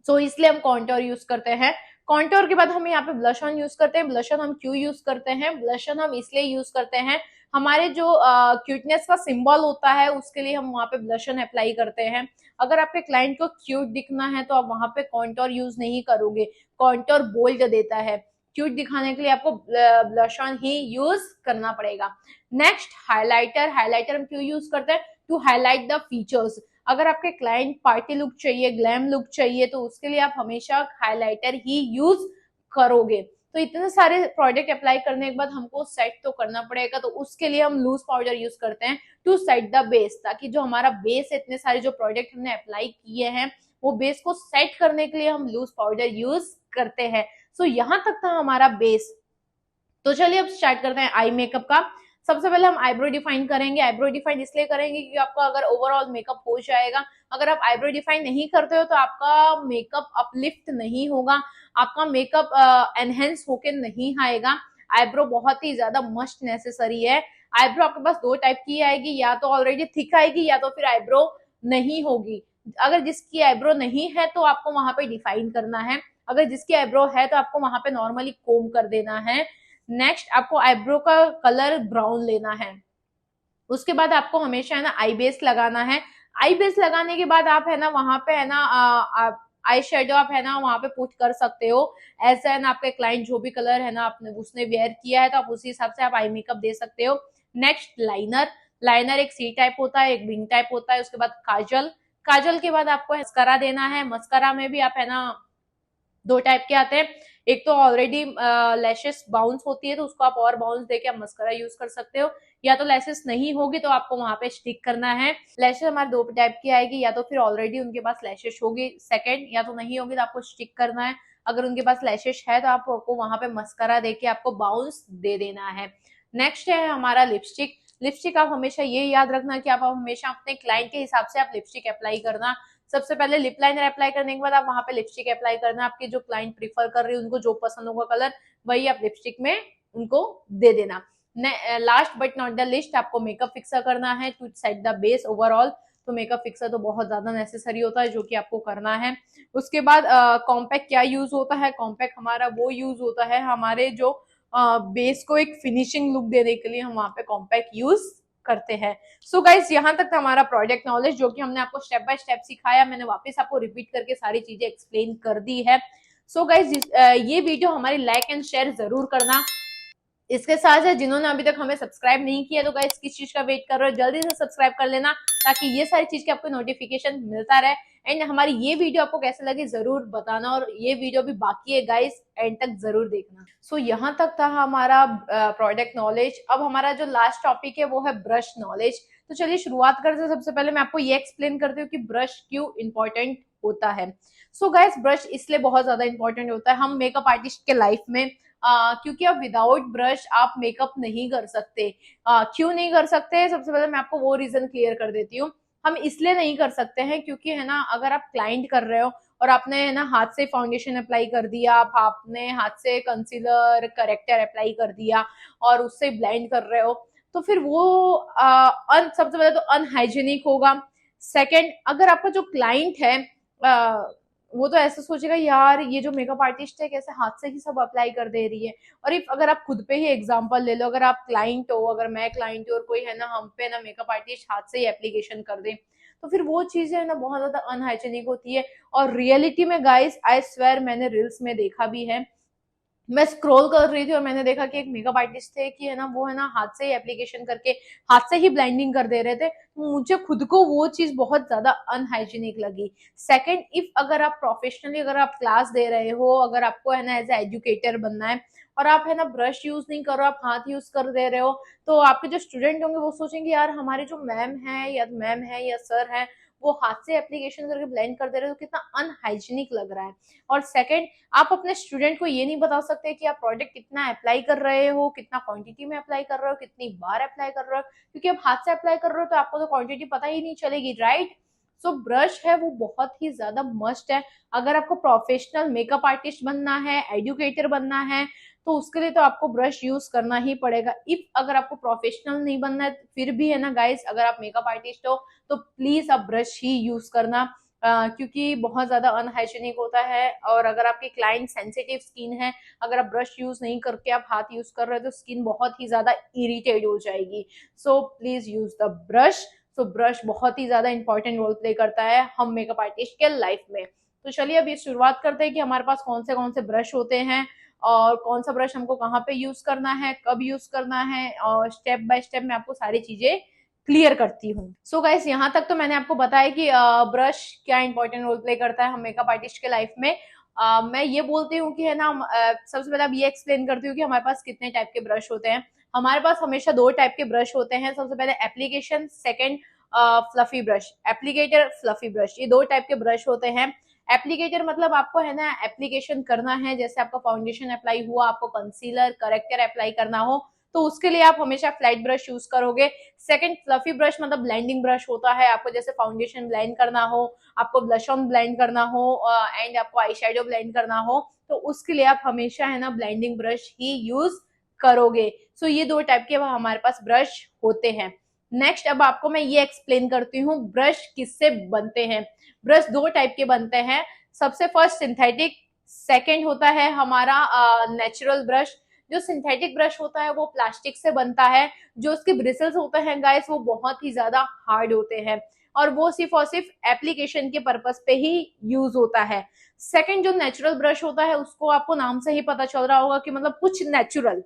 सो इसलिए हम कॉन्टोर यूज करते हैं। कॉन्टोर के बाद हम यहाँ पे ब्लश ऑन यूज करते हैं। ब्लश ऑन हम क्यों यूज करते हैं, ब्लश ऑन हम इसलिए यूज करते हैं हमारे जो क्यूटनेस का सिंबल होता है उसके लिए हम वहां पे ब्लश ऑन अप्लाई करते हैं। अगर आपके क्लाइंट को क्यूट दिखना है तो आप वहां पे कॉन्टोर यूज नहीं करोगे, कॉन्टोर बोल्ड देता है, क्यूट दिखाने के लिए आपको ब्लश ऑन ही यूज करना पड़ेगा। Next, highlighter. हाइलाइटर हम क्यों यूज करते हैं, टू हाईलाइट द फीचर्स। अगर आपके क्लाइंट पार्टी लुक चाहिए, ग्लैम लुक चाहिए तो उसके लिए आप हमेशा हाइलाइटर ही यूज करोगे। तो इतने सारे प्रोडक्ट अप्लाई करने के बाद हमको सेट तो करना पड़ेगा, तो उसके लिए हम लूज पाउडर यूज करते हैं टू सेट द बेस, ताकि जो हमारा बेस है, इतने सारे जो प्रोडक्ट हमने अप्लाई किए हैं वो बेस को सेट करने के लिए हम लूज पाउडर यूज करते हैं। सो यहाँ तक था हमारा बेस। तो चलिए अब स्टार्ट करते हैं आई मेकअप का। सबसे पहले हम आईब्रो डिफाइन करेंगे। आईब्रो डिफाइन इसलिए करेंगे क्योंकि आपका अगर ओवरऑल मेकअप हो जाएगा, अगर आप आईब्रो डिफाइन नहीं करते हो तो आपका मेकअप अपलिफ्ट नहीं होगा, आपका मेकअप एनहेंस होके नहीं आएगा। आईब्रो बहुत ही ज्यादा मस्ट नेसेसरी है। आईब्रो आपके पास दो टाइप की आएगी, या तो ऑलरेडी थिक आएगी या तो फिर आईब्रो नहीं होगी। अगर जिसकी आईब्रो नहीं है तो आपको वहां पे डिफाइन करना है, अगर जिसकी आईब्रो है तो आपको वहां पे नॉर्मली कोम कर देना है। नेक्स्ट, आपको आईब्रो का कलर ब्राउन लेना है। उसके बाद आपको हमेशा है ना आई बेस लगाना है। आई बेस लगाने के बाद आप है ना वहां पे है ना आई शेडो आप है ना वहां पे पुट कर सकते हो। ऐसा है ना आपके क्लाइंट जो भी कलर है ना आपने उसने वेयर किया है तो आप उसी हिसाब से आप आई मेकअप दे सकते हो। Next, liner. लाइनर एक सी टाइप होता है, एक विंग टाइप होता है। उसके बाद काजल। काजल के बाद आपको मस्करा देना है। मस्करा में भी आप है ना दो टाइप के आते हैं, एक तो ऑलरेडी लैशेस बाउंस होती है तो उसको आप और बाउंस देके आप मस्करा यूज कर सकते हो, या तो लैशेस नहीं होगी तो आपको वहां पे स्टिक करना है। लैशेस हमारे दो टाइप की आएगी, या तो फिर ऑलरेडी उनके पास लैशेस होगी सेकंड, या तो नहीं होगी तो आपको स्टिक करना है। अगर उनके पास लैशेस है तो आपको वहां पे मस्करा देके आपको बाउंस दे देना है। नेक्स्ट है हमारा लिपस्टिक। लिपस्टिक आप हमेशा ये याद रखना कि आप हमेशा अपने क्लाइंट के हिसाब से आप लिपस्टिक अप्लाई करना। सबसे पहले लिप लाइनर अप्लाई करने के बाद आप वहां पे लिपस्टिक अप्लाई करना। आपके जो क्लाइंट प्रीफर कर रही है उनको जो पसंद होगा कलर, वही आप लिपस्टिक में उनको दे देना। Last but not the list, आपको मेकअप फिक्सर करना है to set the base overall. तो मेकअप फिक्सर तो बहुत ज्यादा नेसेसरी होता है जो कि आपको करना है। उसके बाद कॉम्पैक्ट क्या यूज होता है? कॉम्पैक्ट हमारा वो यूज होता है हमारे जो बेस को एक फिनिशिंग लुक देने के लिए हम वहां पे कॉम्पैक्ट यूज करते हैं। सो गाइस, यहाँ तक था हमारा प्रोडक्ट नॉलेज जो कि हमने आपको स्टेप बाय स्टेप सिखाया। मैंने वापस आपको रिपीट करके सारी चीजें एक्सप्लेन कर दी है। सो गाइस, ये वीडियो हमारी लाइक एंड शेयर जरूर करना। इसके साथ साथ जिन्होंने अभी तक हमें सब्सक्राइब नहीं किया तो गाइस किस चीज का वेट कर रहे हो, जल्दी से सब्सक्राइब कर लेना ताकि ये सारी चीज के आपको नोटिफिकेशन मिलता रहे। एंड हमारी ये वीडियो आपको कैसे लगी जरूर बताना, और ये वीडियो भी बाकी है गाइस, एंड तक जरूर देखना। सो यहाँ तक था हमारा प्रोडक्ट नॉलेज। अब हमारा जो लास्ट टॉपिक है वो है ब्रश नॉलेज। तो चलिए शुरुआत करते हैं। सबसे पहले मैं आपको ये एक्सप्लेन करती हूँ कि ब्रश क्यों इंपॉर्टेंट होता है। सो गाइस, ब्रश इसलिए बहुत ज्यादा इंपॉर्टेंट होता है हम मेकअप आर्टिस्ट के लाइफ में, क्योंकि अब विदाउट ब्रश आप मेकअप नहीं कर सकते। क्यों नहीं कर सकते? सबसे पहले मैं आपको वो रीजन क्लियर कर देती हूँ। हम इसलिए नहीं कर सकते हैं क्योंकि है ना, अगर आप क्लाइंट कर रहे हो और आपने है ना हाथ से फाउंडेशन अप्लाई कर दिया, आपने हाथ से कंसीलर करेक्टर अप्लाई कर दिया और उससे ब्लेंड कर रहे हो, तो फिर वो सबसे पहले तो अनहाइजीनिक होगा। सेकेंड, अगर आपका जो क्लाइंट है वो तो ऐसा सोचेगा यार ये जो मेकअप आर्टिस्ट है कैसे हाथ से ही सब अप्लाई कर दे रही है। और इफ अगर आप खुद पे ही एग्जांपल ले लो, अगर आप क्लाइंट हो, अगर मैं क्लाइंट हूँ और कोई है ना हम पे ना मेकअप आर्टिस्ट हाथ से ही एप्लीकेशन कर दे, तो फिर वो चीजें है ना बहुत ज्यादा अनहाइजीनिक होती है। और रियलिटी में गाइस, आई स्वेयर, मैंने रील्स में देखा भी है। मैं स्क्रॉल कर रही थी और मैंने देखा कि एक मेकअप आर्टिस्ट थे कि है ना वो है ना हाथ से ही एप्लीकेशन करके हाथ से ही ब्लाइंडिंग कर दे रहे थे। मुझे खुद को वो चीज बहुत ज्यादा अनहाइजीनिक लगी। सेकंड, इफ अगर आप प्रोफेशनली अगर आप क्लास दे रहे हो, अगर आपको है ना एज ए एजुकेटर बनना है और आप है ना ब्रश यूज नहीं कर रहे हो, आप हाथ यूज कर दे रहे हो, तो आपके जो स्टूडेंट होंगे वो सोचेंगे यार हमारे जो मैम है या सर है वो हाथ से एप्लीकेशन करके ब्लेंड कर दे रहे हो, तो कितना अनहाइजीनिक लग रहा है। और सेकंड, आप अपने स्टूडेंट को ये नहीं बता सकते कि आप प्रोडक्ट कितना अप्लाई कर रहे हो, कितना क्वांटिटी में अप्लाई कर रहे हो, कितनी बार अप्लाई कर रहे हो, क्योंकि आप हाथ से अप्लाई कर रहे हो तो आपको तो क्वांटिटी पता ही नहीं चलेगी, राइट। सो ब्रश है वो बहुत ही ज्यादा मस्ट है। अगर आपको प्रोफेशनल मेकअप आर्टिस्ट बनना है, एजुकेटर बनना है, तो उसके लिए तो आपको ब्रश यूज करना ही पड़ेगा। इफ अगर आपको प्रोफेशनल नहीं बनना है फिर भी है ना गाइस, अगर आप मेकअप आर्टिस्ट हो तो प्लीज आप ब्रश ही यूज करना, क्योंकि बहुत ज्यादा अनहाइजीनिक होता है। और अगर आपकी क्लाइंट सेंसिटिव स्किन है, अगर आप ब्रश यूज नहीं करके आप हाथ यूज कर रहे हो तो स्किन बहुत ही ज्यादा इरिटेट हो जाएगी। So please use the brush. So brush बहुत ही ज्यादा इंपॉर्टेंट रोल प्ले करता है हम मेकअप आर्टिस्ट के लाइफ में। तो चलिए अभी शुरुआत करते हैं कि हमारे पास कौन से ब्रश होते हैं और कौन सा ब्रश हमको कहाँ पे यूज करना है, कब यूज करना है, और स्टेप बाय स्टेप मैं आपको सारी चीजें क्लियर करती हूँ। सो गाइस, यहाँ तक तो मैंने आपको बताया कि ब्रश क्या इंपॉर्टेंट रोल प्ले करता है हम मेकअप आर्टिस्ट के लाइफ में। मैं ये बोलती हूँ कि है ना, सबसे पहले अब ये एक्सप्लेन करती हूँ कि हमारे पास कितने टाइप के ब्रश होते हैं। हमारे पास हमेशा दो टाइप के ब्रश होते हैं। सबसे पहले application, second fluffy brush. Applicator, fluffy brush, ये दो टाइप के ब्रश होते हैं। एप्लीकेटर मतलब आपको है ना एप्लीकेशन करना है, जैसे आपका फाउंडेशन अप्लाई हुआ, आपको कंसीलर करेक्टर अप्लाई करना हो, तो उसके लिए आप हमेशा फ्लैट ब्रश यूज करोगे। सेकंड, फ्लफी ब्रश मतलब ब्लेंडिंग ब्रश होता है। आपको जैसे फाउंडेशन ब्लेंड करना हो, आपको ब्लश ऑन ब्लेंड करना हो, एंड आपको आई शेडो ब्लेंड करना हो, तो उसके लिए आप हमेशा है ना ब्लेंडिंग ब्रश ही यूज करोगे। सो ये दो टाइप के हमारे पास ब्रश होते हैं। नेक्स्ट, अब आपको मैं ये एक्सप्लेन करती हूँ ब्रश किससे बनते हैं। ब्रश दो टाइप के बनते हैं। सबसे फर्स्ट सिंथेटिक, सेकंड होता है हमारा नेचुरल ब्रश। जो सिंथेटिक ब्रश होता है वो प्लास्टिक से बनता है। जो उसके ब्रिसल्स होते हैं गाइस वो बहुत ही ज्यादा हार्ड होते हैं और वो सिर्फ और सिर्फ एप्लीकेशन के पर्पस पे ही यूज होता है। सेकंड, जो नेचुरल ब्रश होता है उसको आपको नाम से ही पता चल रहा होगा कि मतलब कुछ नेचुरल,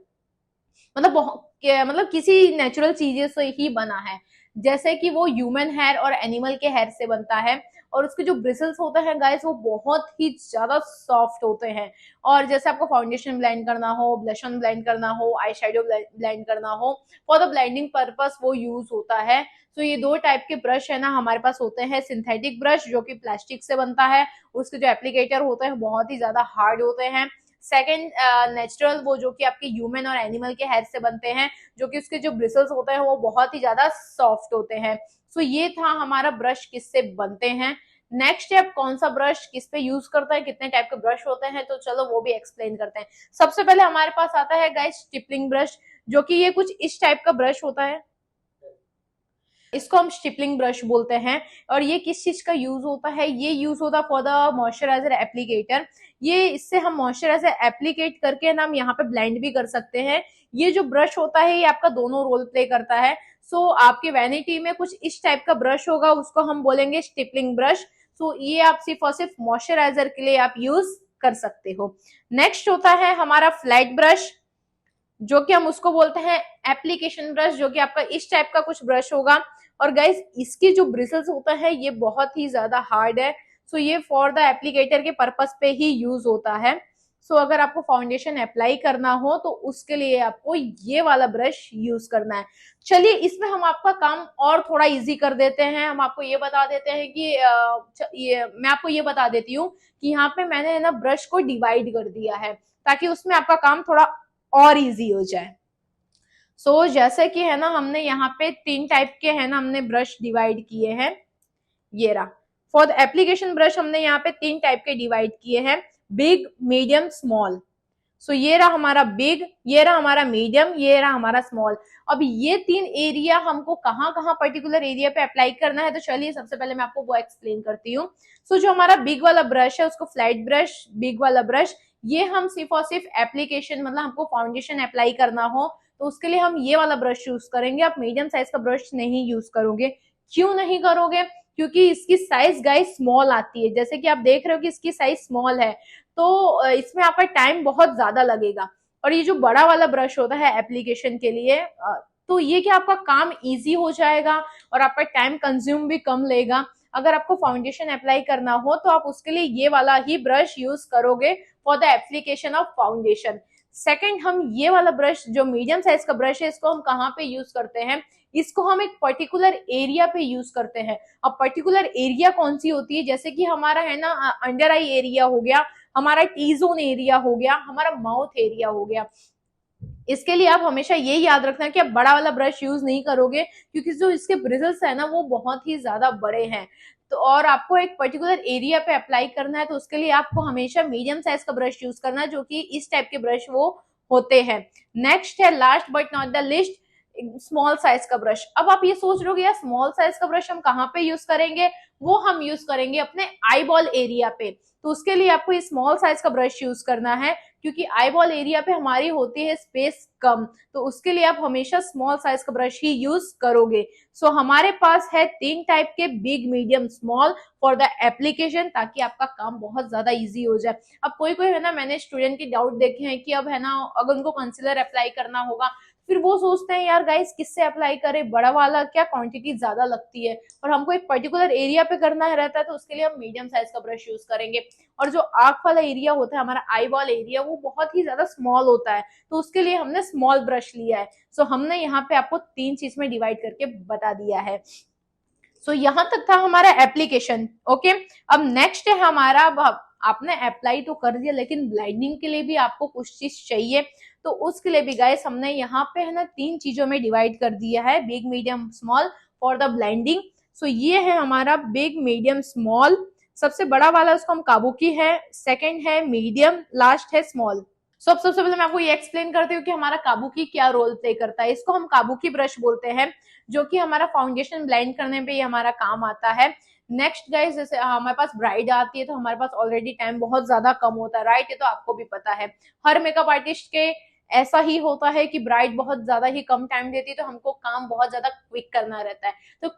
मतलब किसी नेचुरल चीजें से ही बना है, जैसे कि वो ह्यूमन हेयर और एनिमल के हेयर से बनता है। और उसके जो ब्रिसल्स होते हैं गाइस वो बहुत ही ज्यादा सॉफ्ट होते हैं। और जैसे आपको फाउंडेशन ब्लेंड करना हो, ब्लश ऑन ब्लेंड करना हो, आई शेडो ब्लेंड करना हो, फॉर द ब्लेंडिंग पर्पस वो यूज होता है। तो ये दो टाइप के ब्रश है ना हमारे पास होते हैं। सिंथेटिक ब्रश जो कि प्लास्टिक से बनता है, उसके जो एप्लीकेटर होते हैं बहुत ही ज्यादा हार्ड होते हैं। सेकंड नेचुरल, वो जो कि आपके ह्यूमन और एनिमल के हेयर से बनते हैं, जो कि उसके जो ब्रिसल्स होते हैं वो बहुत ही ज्यादा सॉफ्ट होते हैं। सो ये था हमारा ब्रश किससे बनते हैं। नेक्स्ट है कौन सा ब्रश किस पे यूज करता है, कितने टाइप के ब्रश होते हैं, तो चलो वो भी एक्सप्लेन करते हैं। सबसे पहले हमारे पास आता है गाइस स्टिपलिंग ब्रश, जो कि ये कुछ इस टाइप का ब्रश होता है, इसको हम स्टिपलिंग ब्रश बोलते हैं। और ये किस चीज का यूज होता है, ये यूज होता है फॉर द मॉइस्चराइजर एप्लीकेटर। ये इससे हम मॉइस्चराइजर एप्लीकेट करके ना हम यहाँ पे ब्लेंड भी कर सकते हैं। ये जो ब्रश होता है ये आपका दोनों रोल प्ले करता है। सो आपके वैनिटी में कुछ इस टाइप का ब्रश होगा, उसको हम बोलेंगे स्टिपलिंग ब्रश। सो ये आप सिर्फ और सिर्फ मॉइस्चराइजर के लिए आप यूज कर सकते हो। नेक्स्ट होता है हमारा फ्लैट ब्रश, जो कि हम उसको बोलते हैं एप्लीकेशन ब्रश, जो कि आपका इस टाइप का कुछ ब्रश होगा। और गाइस इसकी जो ब्रिसल्स होता है ये बहुत ही ज्यादा हार्ड है। सो ये फॉर द एप्लीकेटर के पर्पस पे ही यूज होता है। सो अगर आपको फाउंडेशन अप्लाई करना हो तो उसके लिए आपको ये वाला ब्रश यूज करना है। चलिए इसमें हम आपका काम और थोड़ा इजी कर देते हैं। हम आपको ये बता देते हैं कि मैं आपको ये बता देती हूँ कि यहाँ पे मैंने ना ब्रश को डिवाइड कर दिया है, ताकि उसमें आपका काम थोड़ा और इजी हो जाए। सो जैसे कि है ना हमने यहाँ पे 3 टाइप के है ना हमने ब्रश डिवाइड किए हैं। ये रहा फॉर द एप्लीकेशन ब्रश, हमने यहाँ पे 3 टाइप के डिवाइड किए हैं, बिग, मीडियम, स्मॉल। सो ये रहा हमारा बिग, ये रहा हमारा मीडियम, ये रहा हमारा स्मॉल। अब ये 3 एरिया हमको कहाँ कहाँ पर्टिकुलर एरिया पे अप्लाई करना है, तो चलिए सबसे पहले मैं आपको वो एक्सप्लेन करती हूँ। सो जो हमारा बिग वाला ब्रश है उसको फ्लैट ब्रश, बिग वाला ब्रश, ये हम सिर्फ और सिर्फ एप्लीकेशन, मतलब हमको फाउंडेशन अप्लाई करना हो तो उसके लिए हम ये वाला ब्रश यूज करेंगे। आप मीडियम साइज का ब्रश नहीं यूज करोगे। क्यों नहीं करोगे? क्योंकि इसकी साइज गाइस स्मॉल आती है, जैसे कि आप देख रहे हो कि इसकी साइज स्मॉल है, तो इसमें आपका टाइम बहुत ज्यादा लगेगा। और ये जो बड़ा वाला ब्रश होता है एप्लीकेशन के लिए, तो ये कि आपका काम इजी हो जाएगा और आपका टाइम कंज्यूम भी कम लेगा। अगर आपको फाउंडेशन अप्लाई करना हो तो आप उसके लिए ये वाला ही ब्रश यूज करोगे for the application of foundation. Second, हम ये वाला ब्रश जो मीडियम साइज का ब्रश है इसको हम कहाँ पे यूज करते हैं, इसको हम एक पर्टिकुलर एरिया पे यूज करते हैं। अब पर्टिकुलर एरिया कौन सी होती है, जैसे कि हमारा है ना अंडर आई एरिया हो गया, हमारा टी जोन एरिया हो गया, हमारा माउथ एरिया हो गया। इसके लिए आप हमेशा ये याद रखना कि आप बड़ा वाला ब्रश यूज नहीं करोगे, क्योंकि जो इसके ब्रिजल्स है ना वो बहुत ही ज्यादा बड़े हैं। तो और आपको एक पर्टिकुलर एरिया पे अप्लाई करना है तो उसके लिए आपको हमेशा मीडियम साइज का ब्रश यूज करना है, जो कि इस टाइप के ब्रश वो होते हैं। नेक्स्ट है last but not the list, small size का ब्रश। अब आप ये सोच रहे हो यार स्मॉल साइज का ब्रश हम कहाँ पे यूज करेंगे, वो हम यूज करेंगे अपने आई बॉल एरिया पे। तो उसके लिए आपको ये स्मॉल साइज का ब्रश यूज करना है, क्योंकि आई बॉल एरिया पे हमारी होती है स्पेस कम, तो उसके लिए आप हमेशा स्मॉल साइज का ब्रश ही यूज करोगे। सो हमारे पास है 3 टाइप के, big, medium, small, for the application, ताकि आपका काम बहुत ज्यादा इजी हो जाए। अब कोई कोई है ना, मैंने स्टूडेंट की डाउट देखे हैं कि अब है ना अगर उनको कंसीलर अप्लाई करना होगा, फिर वो सोचते हैं यार गाइस किससे अप्लाई करें, बड़ा वाला क्या क्वांटिटी ज्यादा लगती है, और हमको एक पर्टिकुलर एरिया पे करना रहता है, तो उसके लिए हम मीडियम साइज का ब्रश यूज करेंगे। और जो आंख वाला एरिया होता है, हमारा आई बॉल एरिया, वो बहुत ही ज्यादा स्मॉल होता है, तो उसके लिए हमने स्मॉल ब्रश लिया है। सो हमने यहाँ पे आपको 3 चीज में डिवाइड करके बता दिया है। सो यहाँ तक था हमारा एप्लीकेशन। ओके, अब नेक्स्ट है हमारा, आपने अप्लाई तो कर दिया लेकिन ब्लाइंडिंग के लिए भी आपको कुछ चीज चाहिए, तो उसके लिए भी गाइस हमने यहाँ पे है ना 3 चीजों में डिवाइड कर दिया है, big, medium, small, for the blending. So ये है हमारा बिग, मीडियम, स्मॉल। सबसे बड़ा वाला उसको हम काबुकी है, सेकंड है मीडियम, लास्ट है स्मॉल। सो अब सबसे पहले मैं आपको ये एक्सप्लेन करती हूँ कि हमारा काबुकी क्या रोल प्ले करता है। इसको हम काबुकी ब्रश बोलते हैं, जो कि हमारा फाउंडेशन ब्लेंड करने पे ही हमारा काम आता है। नेक्स्ट गाइस, जैसे हमारे पास ब्राइड आती है तो हमारे पास ऑलरेडी टाइम बहुत ज्यादा कम होता है, राइट? ये तो आपको भी पता है, हर मेकअप आर्टिस्ट के ऐसा ही होता है कि ब्राइड बहुत ज्यादा ही कम टाइम देती है, तो हमको काम बहुत ज्यादा क्विक करना रहता है। तो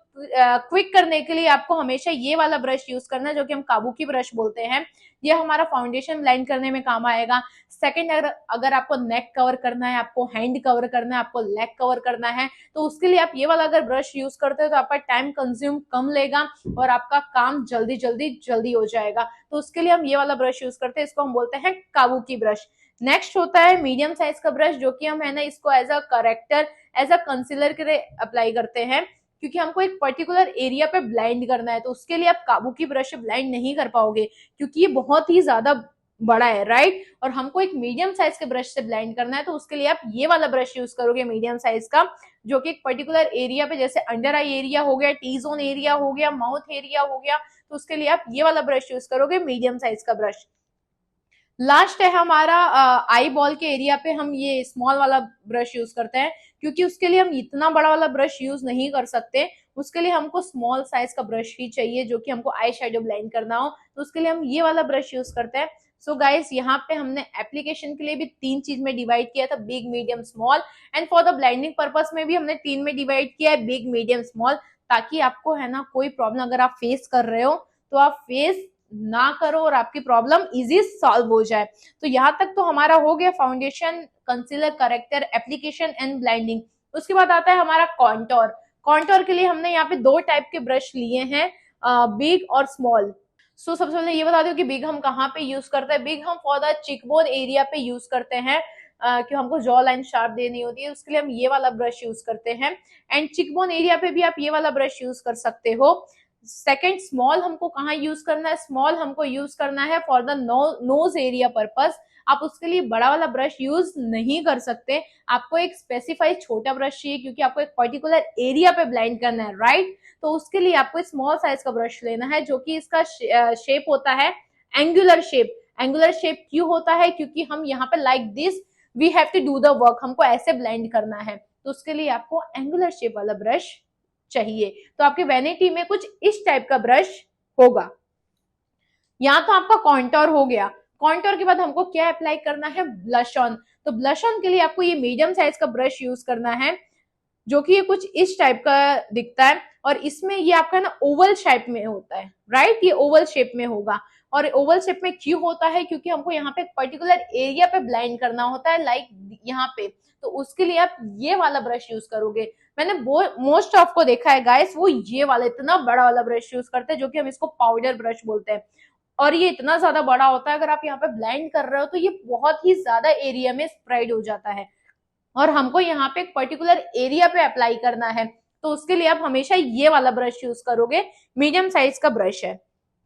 क्विक करने के लिए आपको हमेशा ये वाला ब्रश यूज करना है, जो कि हम काबुकी ब्रश बोलते हैं। ये हमारा फाउंडेशन ब्लेंड करने में काम आएगा। सेकंड, अगर आपको नेक कवर करना है, आपको हैंड कवर करना है, आपको लेग कवर करना है, तो उसके लिए आप ये वाला अगर ब्रश यूज करते हो तो आपका टाइम कंज्यूम कम लेगा और आपका काम जल्दी जल्दी जल्दी हो जाएगा। तो उसके लिए हम ये वाला ब्रश यूज करते हैं, इसको हम बोलते हैं काबुकी ब्रश। नेक्स्ट होता है मीडियम साइज का ब्रश, जो कि हम है ना इसको as a corrector, as a concealer के लिए अप्लाई करते हैं, क्योंकि हमको एक पर्टिकुलर एरिया पे ब्लेंड करना है। तो उसके लिए आप काबुकी ब्रश से ब्लेंड नहीं कर पाओगे, क्योंकि ये बहुत ही ज्यादा बड़ा है, राइट। और हमको एक मीडियम साइज के ब्रश से ब्लेंड करना है, तो उसके लिए आप ये वाला ब्रश यूज करोगे मीडियम साइज का, जो कि एक पर्टिकुलर एरिया पे, जैसे अंडर आई एरिया हो गया, टी जोन एरिया हो गया, माउथ एरिया हो गया, तो उसके लिए आप ये वाला ब्रश यूज करोगे, मीडियम साइज का ब्रश। लास्ट है हमारा आई बॉल के एरिया पे हम ये स्मॉल वाला ब्रश यूज करते हैं, क्योंकि उसके लिए हम इतना बड़ा वाला ब्रश यूज नहीं कर सकते, उसके लिए हमको स्मॉल साइज का ब्रश ही चाहिए, जो कि हमको आई शेडो ब्लेंड करना हो, तो उसके लिए हम ये वाला ब्रश यूज करते हैं। सो गाइस, यहाँ पे हमने एप्लीकेशन के लिए भी 3 चीज में डिवाइड किया था, big, medium, small, and for the blending purpose में भी हमने 3 में डिवाइड किया है, बिग, मीडियम, स्मॉल, ताकि आपको है ना कोई प्रॉब्लम अगर आप फेस कर रहे हो तो आप फेस ना करो और आपकी प्रॉब्लम इजी सॉल्व हो जाए। तो यहाँ तक तो हमारा हो गया foundation, concealer, character, application and blending. उसके बाद आता है हमारा कॉन्टोर। कॉन्टोर के लिए हमने यहाँ पे 2 टाइप के ब्रश लिए हैं, बिग और स्मॉल। सो सबसे पहले ये बता दो कि बिग हम कहाँ पे यूज करते हैं। बिग हम फॉर द चिकबोन एरिया पे यूज करते हैं, कि हमको जॉ लाइन शार्प देनी होती है, उसके लिए हम ये वाला ब्रश यूज करते हैं। एंड चिकबोन एरिया पे भी आप ये वाला ब्रश यूज कर सकते हो। सेकेंड, स्मॉल हमको कहाँ यूज करना है, स्मॉल हमको यूज करना है for the nose area purpose. आप उसके लिए बड़ा वाला ब्रश यूज नहीं कर सकते, आपको एक स्पेसिफाइड छोटा ब्रश चाहिए, क्योंकि आपको एक पर्टिकुलर एरिया पे ब्लेंड करना है, राइट। तो उसके लिए आपको स्मॉल साइज का ब्रश लेना है, जो कि इसका शेप होता है एंगुलर शेप। एंगुलर शेप क्यों होता है, क्योंकि हम यहाँ पे like this we have to do the work, हमको ऐसे ब्लेंड करना है, तो उसके लिए आपको एंगुलर शेप वाला ब्रश चाहिए। तो आपके वैनिटी में कुछ इस टाइप का ब्रश होगा। यहाँ तो आपका कॉन्टोर हो गया। कॉन्टोर के बाद हमको क्या अप्लाई करना है, ब्लश ऑन। तो ब्लश ऑन के लिए आपको ये मीडियम साइज का ब्रश यूज करना है, जो कि ये कुछ इस टाइप का दिखता है, और इसमें ये आपका ना ओवल शेप में होता है, राइट। ये ओवल शेप में होगा, और ओवल शेप में क्यों होता है, क्योंकि हमको यहाँ पे पर्टिकुलर एरिया पे ब्लेंड करना होता है, लाइक यहाँ पे। तो उसके लिए आप ये वाला ब्रश यूज करोगे। मैंने मोस्ट ऑफ को देखा है गाइस, वो ये वाला इतना बड़ा वाला ब्रश यूज करते हैं, जो कि हम इसको पाउडर ब्रश बोलते हैं, और ये इतना ज्यादा बड़ा होता है, अगर आप यहाँ पे ब्लेंड कर रहे हो तो ये बहुत ही ज्यादा एरिया में स्प्रेड हो जाता है, और हमको यहाँ पे एक पर्टिकुलर एरिया पे अप्लाई करना है, तो उसके लिए आप हमेशा ये वाला ब्रश यूज करोगे, मीडियम साइज का ब्रश है,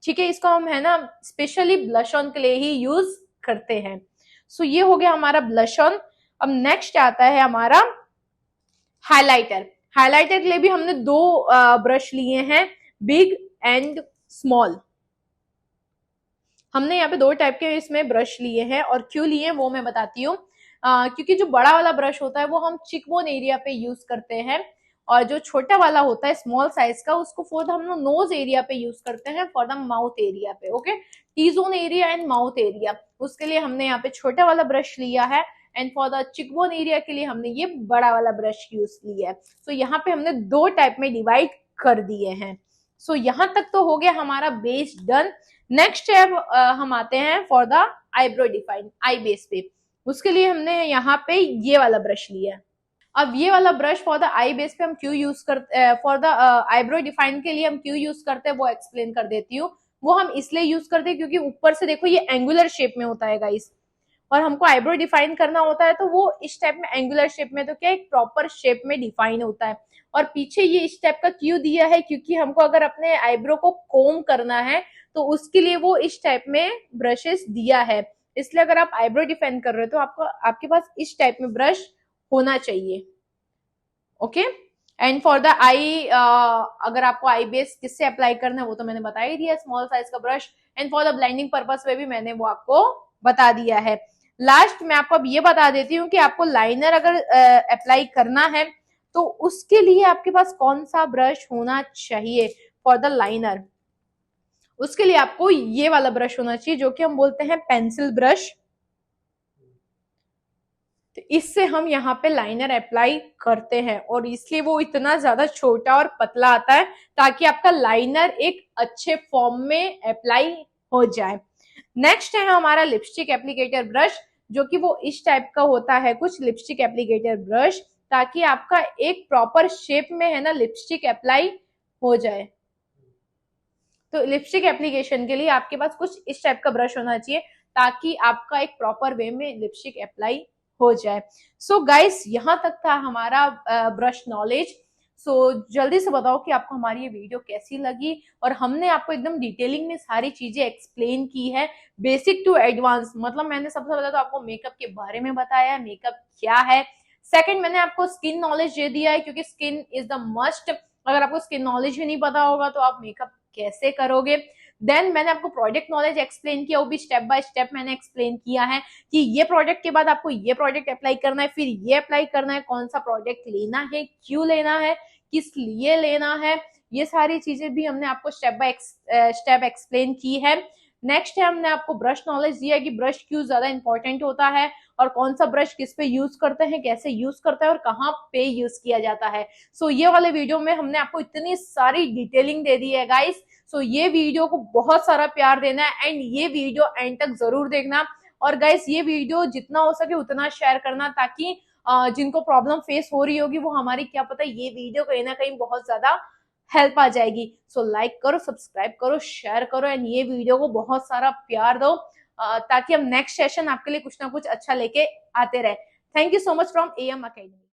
ठीक है। इसको हम है ना स्पेशली ब्लश ऑन के लिए ही यूज करते हैं। सो ये हो गया हमारा ब्लश ऑन। अब नेक्स्ट आता है हमारा हाइलाइटर। हाइलाइटर के लिए भी हमने 2 ब्रश लिए हैं, बिग एंड स्मॉल। हमने यहाँ पे 2 टाइप के इसमें ब्रश लिए हैं, और क्यों लिए वो मैं बताती हूँ। क्योंकि जो बड़ा वाला ब्रश होता है वो हम चिकबोन एरिया पे यूज करते हैं, और जो छोटा वाला होता है स्मॉल साइज का, उसको फॉर द हम लोग नोज एरिया पे यूज करते हैं, फॉर द माउथ एरिया पे, okay. T zone area and mouth area, उसके लिए हमने यहाँ पे छोटा वाला ब्रश लिया है, and for the cheekbone area के लिए हमने ये बड़ा वाला ब्रश यूज लिया है। सो यहाँ पे हमने 2 टाइप में डिवाइड कर दिए हैं। सो यहाँ तक तो हो गया हमारा बेस डन। नेक्स्ट है हम आते हैं for the eyebrow define, I base पे। उसके लिए हमने यहाँ पे ये वाला ब्रश लिया है। अब ये वाला brush for the I base पे हम क्यों यूज करते, फॉर द आईब्रो डिफाइन के लिए हम क्यों यूज करते हैं वो एक्सप्लेन कर देती हूँ। वो हम इसलिए यूज करते हैं क्योंकि ऊपर से देखो ये एंगुलर शेप में होता है गाइस, और हमको आईब्रो डिफाइन करना होता है, तो वो इस टाइप में एंगुलर शेप में, तो क्या एक प्रॉपर शेप में डिफाइन होता है। और पीछे ये इस टाइप का क्यों दिया है, क्योंकि हमको अगर अपने आईब्रो को कोम करना है तो उसके लिए वो इस टाइप में ब्रशेस दिया है। इसलिए अगर आप आईब्रो डिफाइन कर रहे हो तो आपको आपके पास इस टाइप में ब्रश होना चाहिए, ओके। एंड फॉर द आई, अगर आपको आई बेस किससे अप्लाई करना है वो तो मैंने बता ही दिया, स्मॉल साइज का brush. And for the blending purpose में भी मैंने वो आपको बता दिया है। लास्ट मैं आपको अब ये बता देती हूँ कि आपको लाइनर अगर अप्लाई करना है तो उसके लिए आपके पास कौन सा ब्रश होना चाहिए फॉर द लाइनर। उसके लिए आपको ये वाला ब्रश होना चाहिए, जो कि हम बोलते हैं पेंसिल ब्रश। तो इससे हम यहाँ पे लाइनर अप्लाई करते हैं, और इसलिए वो इतना ज्यादा छोटा और पतला आता है ताकि आपका लाइनर एक अच्छे फॉर्म में अप्लाई हो जाए। नेक्स्ट है हमारा लिपस्टिक एप्लीकेटर ब्रश, जो कि वो इस टाइप का होता है कुछ लिपस्टिक एप्लीकेटर ब्रश, ताकि आपका एक प्रॉपर शेप में है ना लिपस्टिक अप्लाई हो जाए। तो लिपस्टिक एप्लीकेशन के लिए आपके पास कुछ इस टाइप का ब्रश होना चाहिए, ताकि आपका एक प्रॉपर वे में लिपस्टिक अप्लाई हो जाए। सो गाइस, यहाँ तक था हमारा ब्रश नॉलेज। सो जल्दी से बताओ कि आपको हमारी ये वीडियो कैसी लगी, और हमने आपको एकदम डिटेलिंग में सारी चीजें एक्सप्लेन की है, बेसिक टू एडवांस। मतलब मैंने सबसे पहले तो आपको मेकअप के बारे में बताया, मेकअप क्या है। सेकंड, मैंने आपको स्किन नॉलेज दे दिया है, क्योंकि स्किन इज द मस्ट। अगर आपको स्किन नॉलेज ही नहीं पता होगा तो आप मेकअप कैसे करोगे। देन मैंने आपको प्रोडक्ट नॉलेज एक्सप्लेन किया, वो भी स्टेप बाय स्टेप मैंने एक्सप्लेन किया है कि ये प्रोडक्ट के बाद आपको ये प्रोडक्ट अप्लाई करना है, फिर ये अप्लाई करना है, कौन सा प्रोडक्ट लेना है, क्यों लेना है, किस लिए लेना है, ये सारी चीजें भी हमने आपको स्टेप बाय स्टेप एक्सप्लेन की है। नेक्स्ट है, हमने आपको ब्रश नॉलेज दिया है कि ब्रश क्यों ज्यादा इंपॉर्टेंट होता है, और कौन सा ब्रश किस पे यूज करते हैं, कैसे यूज करते हैं, और कहाँ पे यूज किया जाता है। सो ये वाले वीडियो में हमने आपको इतनी सारी डिटेलिंग दे दी है गाइस। सो ये वीडियो को बहुत सारा प्यार देना है, एंड ये वीडियो एंड तक जरूर देखना। और गाइस ये वीडियो जितना हो सके उतना शेयर करना, ताकि जिनको प्रॉब्लम फेस हो रही होगी वो हमारी क्या पता ये वीडियो कहीं ना कहीं बहुत ज्यादा हेल्प आ जाएगी। सो लाइक करो, सब्सक्राइब करो, शेयर करो, एंड ये वीडियो को बहुत सारा प्यार दो, ताकि हम नेक्स्ट सेशन आपके लिए कुछ ना कुछ अच्छा लेके आते रहे। Thank you so much from AM academy.